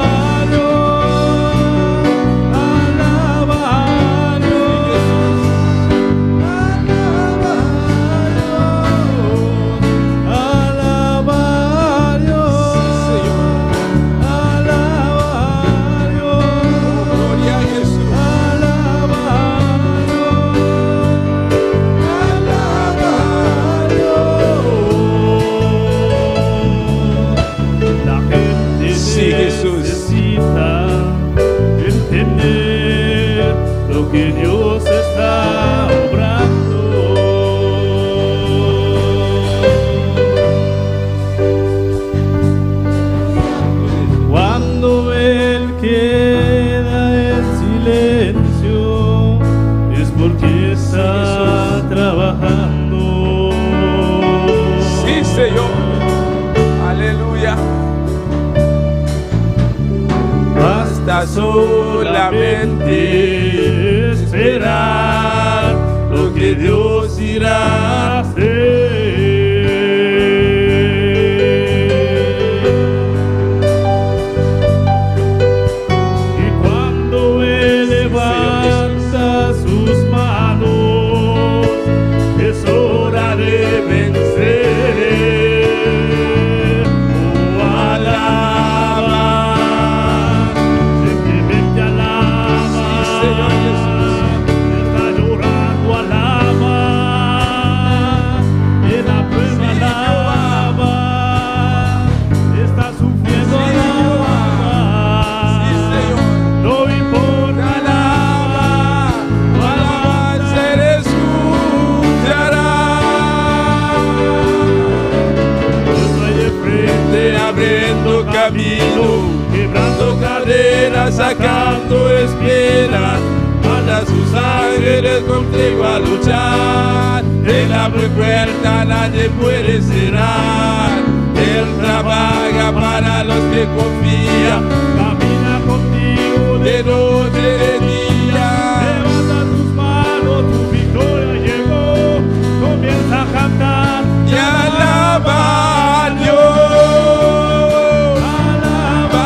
Glória a Jesus. La gente Sí, Jesús. necesita entender lo que Dios está obrando. Cuando Él queda en silencio es porque está trabajando. Sim, Senhor. Aleluia. Basta solamente esperar lo que Dios irá a hacer. Y cuando Él levanta sus manos, es hora de vencer. Oh, alaba, simplemente alaba. Señor Jesús. Está llorando, alaba. En la prueba, alaba. Está sufriendo, alaba. Sí, Senhor. No importa, alaba. Tu alabanza Se escuchará. Yo estoy de frente, Abriendo camino. quebrando Cadenas, sacando espinas. Manda sus ángeles contigo a luchar. Él abre puertas, nadie puede cerrar. Él trabaja para los que confían. camina contigo De noche, de día. levanta tus manos, tu victoria llegó, comienza a cantar Y alaba a Dios. alaba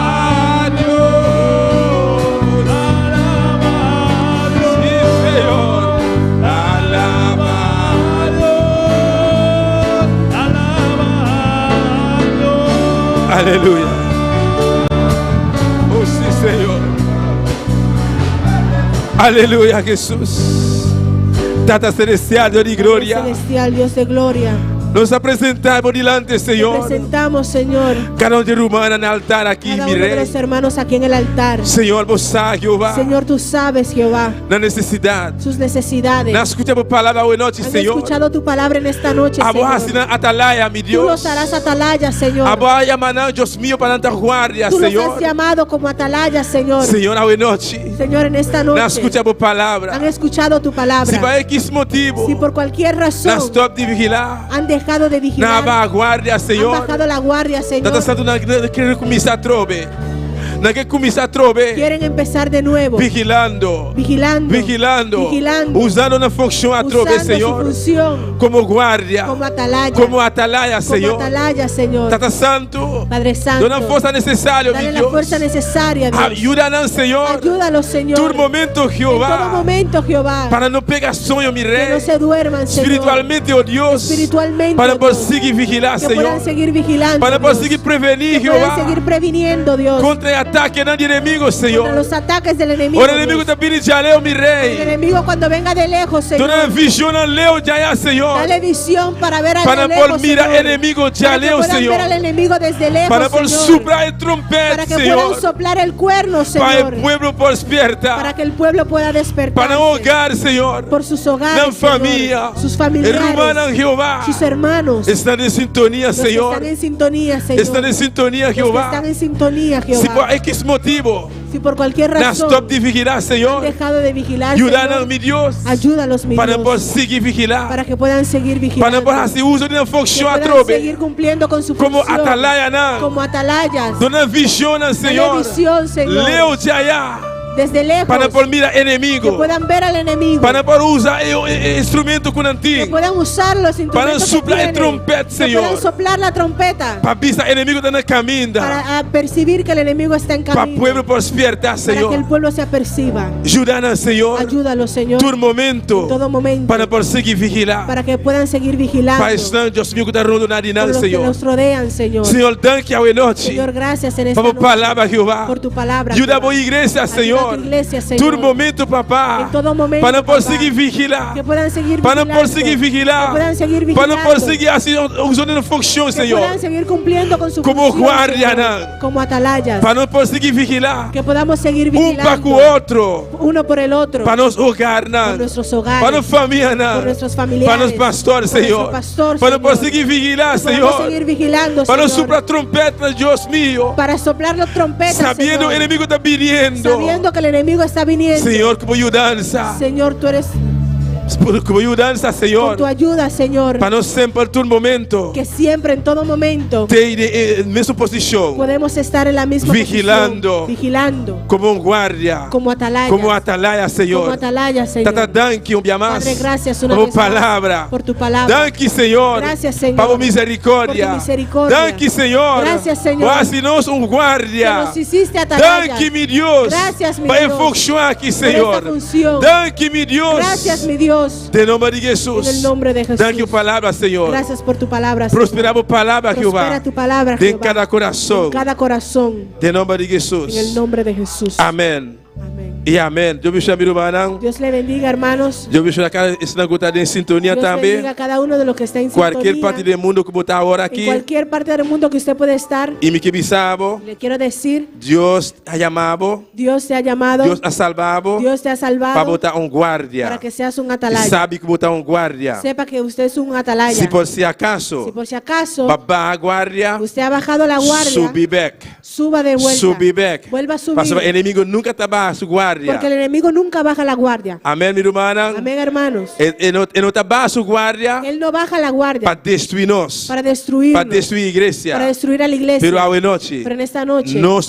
Aleluya. Oh sí, Señor. Aleluya, Jesús. Tata celestial, Dios de gloria. Celestial, Dios de gloria. Nos presentamos delante, Te Señor. presentamos, Señor, Cada uno de rumana en el altar aquí, cada mi uno de rey. los hermanos aquí en el altar. Señor, vos sabes, Jehová, Señor, tú sabes, Jehová, la necesidad. sus necesidades. Nos escuchamos palabra hoy noche, Han Señor. escuchado tu palabra en esta noche, A vos Señor. así atalaya, mi Tú Dios. los harás atalaya, Señor. A vos llaman, Dios mío, para nuestra guardia, Tú los Señor. has llamado como atalaya, Señor. Señor, hoy noche. Señor, en esta Nos noche escuchamos palabra. han escuchado tu Si palabra. para X motivo, Si por cualquier razón nos stop de vigilar. han dejado de Na vigilar, guardia, han Señor. bajado la guardia, Señor, Tata santo na querer começar a trobe. Na que começar a trobe. quieren empezar de nuevo, Vigilando. vigilando, Vigilando. vigilando, Usando na função a trobe, usando su Senhor. función Como guardia. como atalaya, Como atalaya, como Senhor. atalaya, Señor. Tata santo. Padre Santo, Dona força necessária, dale mi la Dios. fuerza necesaria, Dios. Ayúdanos, Senhor. Ayúdalos, Señor, Todo momento, en todo Jehová. momento, Jehová, Para não pegar sonho, mi que rei. no se duerman, Señor, Espiritualmente, oh Deus. espiritualmente, Para Dios, conseguir vigilar, que Senhor. puedan seguir vigilando, Para Dios, conseguir prevenir, que puedan Jehová. seguir previniendo, Dios, Contra o ataque do inimigo, contra Senhor. los ataques del enemigo, O inimigo Dios. está pedindo de aleu, mi El rei. enemigo cuando venga de lejos, Señor, Dona visão não leu de allá, Senhor. dale visión para ver al Para de por lejos, mira Señor, inimigo de para que aleu, puedan ver al Senhor. enemigo desde lejos, Para por Señor, soprar el para trompete, que puedan Senhor. soplar el cuerno, Para Señor, o pueblo por despertar. para que el pueblo pueda despertar Para o hogar, Senhor. por sus hogares, Na Señor, família. sus Hermana familiares, Jehová. sus hermanos, Estão em sintonia, los que Senhor. están en sintonía, Señor, Estão em sintonia, los que Jehová. están en sintonía, Se por Jehová, X motivo, si por cualquier nós razón stop de vigilar, han Senhor. dejado de vigilar, Ayúdanos, Señor, mi Dios. ayúdalos, mi Para Dios, por seguir vigilar. para que puedan seguir Para vigilando, por assim uso de que função a puedan trobe. seguir cumpliendo con su Como función, atalaya, não. como atalayas, Dona visiona, Senhor. visión, Señor, Leu de allá. desde lejos, Para por mira que inimigo. puedan ver al enemigo, Para por usar instrumento com que antigo. puedan usar los Para instrumentos que soplar el tienen, trompete, que Señor. puedan soplar la trompeta, Para pisar inimigo da caminda. para percibir que el enemigo está en Para camino, pueblo por despertar, para que el Senhor. pueblo se aperciba. Ayúdanos, Senhor. Ayúdalo, Señor, Todo momento. en todo momento, Para por seguir vigilar. para que puedan seguir vigilando Pai Santo, Deus mío, que está rondo por narinal, los que Senhor. nos rodean, Señor. Senhor, danke a noite. Señor, gracias en esta Para noche palavra, Jehová. por tu palabra, Ajuda a Jehová. boa igreja, Ayuda a Senhor. tu iglesia, Señor, Todo momento, papá. en todo momento, Para papá, conseguir vigilar. que puedan seguir Para vigilando, conseguir que vigilar. puedan seguir Para vigilando, conseguir assim usando a função, que Senhor. puedan seguir cumpliendo con su Como función, guardia, Señor, ¿no? como atalayas, Para não conseguir vigilar. que podamos seguir Para com vigilando o outro. uno por el otro, Para nos hogar, por não. nuestros hogares, Para nossa família, por não. nuestros Para familiares, nos pastores, por nuestro Senhor. pastor, Para Señor, conseguir vigilar, que podamos Senhor. seguir vigilando, Para Señor, soprar trompeta, Deus mío. para soplar las trompetas, Sabendo o Señor, inimigo está vindo. sabiendo que el enemigo está viniendo, Senhor, como ajudança. Señor, tú eres Como ajudança, con Senhor. tu ayuda, Señor, Para nós sempre, todo momento, que siempre, en todo momento, ter a mesma posição. podemos estar en la misma Vigilando. posición, vigilando, Como guardia. como atalaya, Como atalaya, como Senhor. atalaya, Señor. Tata danke, Padre, gracias una Por vez más palavra. por tu palabra. Danke, Senhor. Gracias, Señor, Para misericórdia. por tu misericordia. Danke, Senhor. Gracias, Señor, Quase nós que guardia. nos hiciste atalayas. Danke, mi Deus. Gracias, mi Para Dios, funcionar aqui, por Senhor. esta función. Danke, mi Deus. Gracias, mi Dios, Em nome de Jesus. en el nombre de Jesús. Danke, palavra, Senhor. Gracias por tu palabra, Señor. Prosperamos palavra, Jeová. Prospera tu palabra, De Jehová, cada coração. en cada corazón, Em nome de Jesus. en el nombre de Jesús. Amém. Amén. E amém. Deus me chame, irmão. Dios le bendiga, hermanos. Deus me chame, cada esnaguta em sintonia Dios bendiga também. a cada uno de los que está en Qualquer parte sintonía. do mundo como está agora En aqui. cualquier parte del mundo que usted puede estar, E me que me sabo. le quiero decir, Deus ha chamado. Dios te ha llamado, Deus ha salvado. Dios te ha Para salvado botar para guardia. que seas un E atalaya. sabe que botar guardia. Sepa que usted es un atalaya. Se por si Si acaso por si acaso babá a guardia, usted ha bajado la guardia, subir back. suba de vuelta. Subir back. Vuelva a subir. Porque o inimigo nunca está baixo guardia. Porque el enemigo nunca baja la guardia. Amém, minha irmã? Amén, hermanos. Ele não está baixo guardia Él no baja la guardia para destruir nós. para destruirnos, Para destruir a igreja. para destruir a la iglesia. Pero a noite, Pero en esta noche nós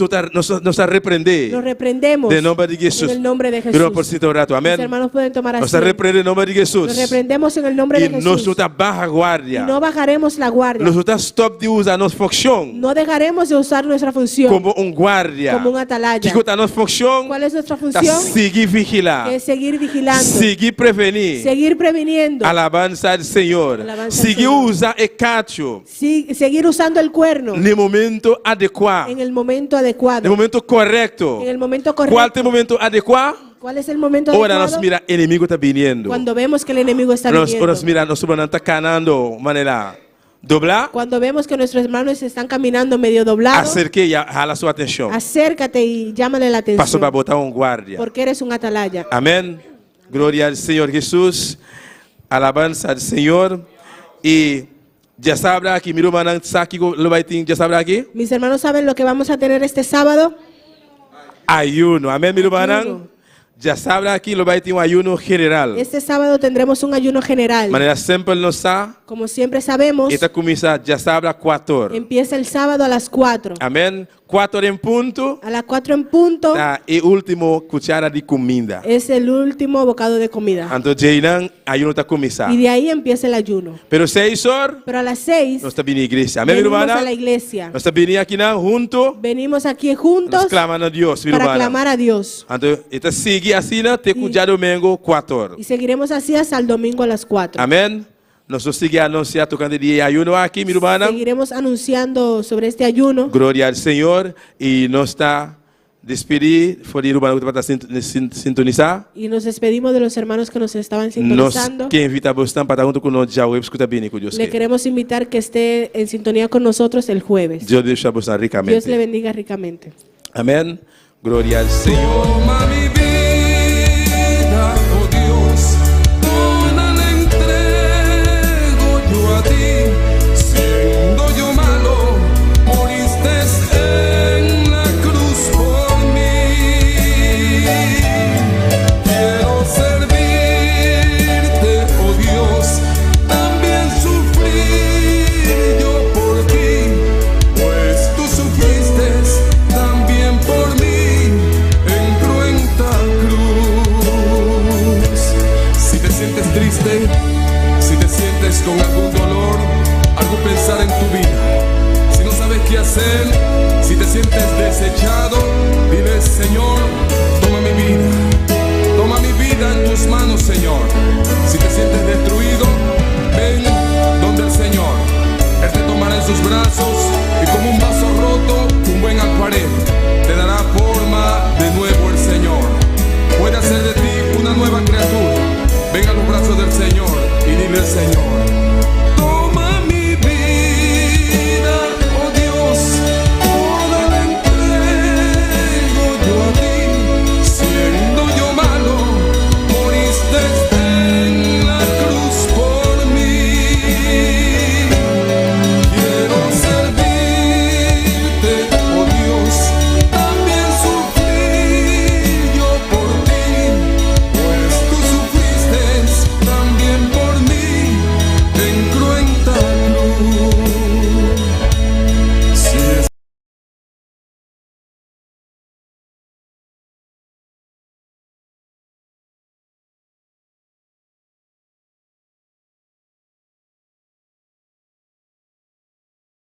nos repreender. lo reprendemos De nome de Jesus. en el nombre de Jesús. Pero por si rato. Mis Amém. hermanos pueden tomar Nos así. repreende em nome de Lo Jesus. reprendemos en el nombre E de nós Jesús. não está barra Y guardia. no bajaremos la guardia. Nós não está stop de usar nossa função No dejaremos de usar nuestra función como guardia. como un atalaya. Que está nossa função? ¿Cuál es nuestra Se función seguir vigilar, que es seguir vigilando, seguir prevenir, seguir previniendo, alabanza al Señor, Alabanza al seguir Señor. usar el cacho seguir usando el cuerno en el momento adecuado, en el momento en adecuado, el momento correcto. en el momento ¿Cuál es correcto. el momento adecuado? ¿Cuál es el momento Ahora adecuado? nos mira, el enemigo está viniendo. Cuando vemos que el enemigo está Nos viniendo. mira, nosotros no está ganando manera doblar. Cuando vemos que nuestros hermanos están caminando medio doblados, Acerque y jala su atención. acércate y llámale la Paso atención. para botar un guardia. Porque eres un atalaya. Amén. Gloria al Señor Jesús. Alabanza al Señor. Y ya sabrá aquí, mi hermano, ya sabrá aquí. Mis hermanos saben lo que vamos a tener este sábado. Ayuno. Amén, mi hermano. Ayuno. Ya sabrá aquí, lo va a tener un ayuno general. Este sábado tendremos un ayuno general. Manera simple no está. Como siempre sabemos, Esta comienza ya sabrá 4. empieza el sábado a las 4. Amén. 4 en punto. A las 4 en punto Y último cuchara de comida. es el último bocado de comida. Entonces, Jainan, ayuno está comenzando. Y de ahí empieza el ayuno. Pero 6 horas, Pero a las 6 no está bien iglesia. Amén, mi venimos hermana. a la iglesia. No está bien aquí junto. Venimos aquí Nos juntos claman a Dios, mi para hermana. clamar a Dios. Entonces, esta sigue así, te cuya domingo 4 horas. Y seguiremos así hasta el domingo a las 4. Amén. Nosotros sigue anunciando tocando de ayuno aquí, mi hermana. Seguiremos anunciando sobre este ayuno. Gloria al Señor. Y nos está despedir. Fue hermano que está sintonizar. Y nos despedimos de los hermanos que nos estaban Nos sintonizando. que invita a bostar para junto con nosotros ya web escuta bien con Dios. Le queremos invitar que esté en sintonía con nosotros el jueves. Dios le bendiga ricamente. Dios le bendiga ricamente. Amén. Gloria al Señor. Toma mi vida, oh Dios, toda la entrego yo a ti. Siendo yo malo, moriste en la cruz por mí. Quiero servirte, oh Dios, también sufrir yo por ti, pues tú sufriste también por mí en cruenta cruz. Si te sientes triste, si te sientes con algún dolor, algo pensar en tu vida, si no sabes qué hacer, si te sientes desechado, dile: Señor, toma mi vida en tus manos, Señor. Si te sientes destruido, ven donde el Señor. Él te tomará en sus brazos y como un vaso roto, un buen acuarel, te dará forma de nuevo el Señor. Puede hacer de ti una nueva criatura. Ven a los brazos del Señor y dile al Señor: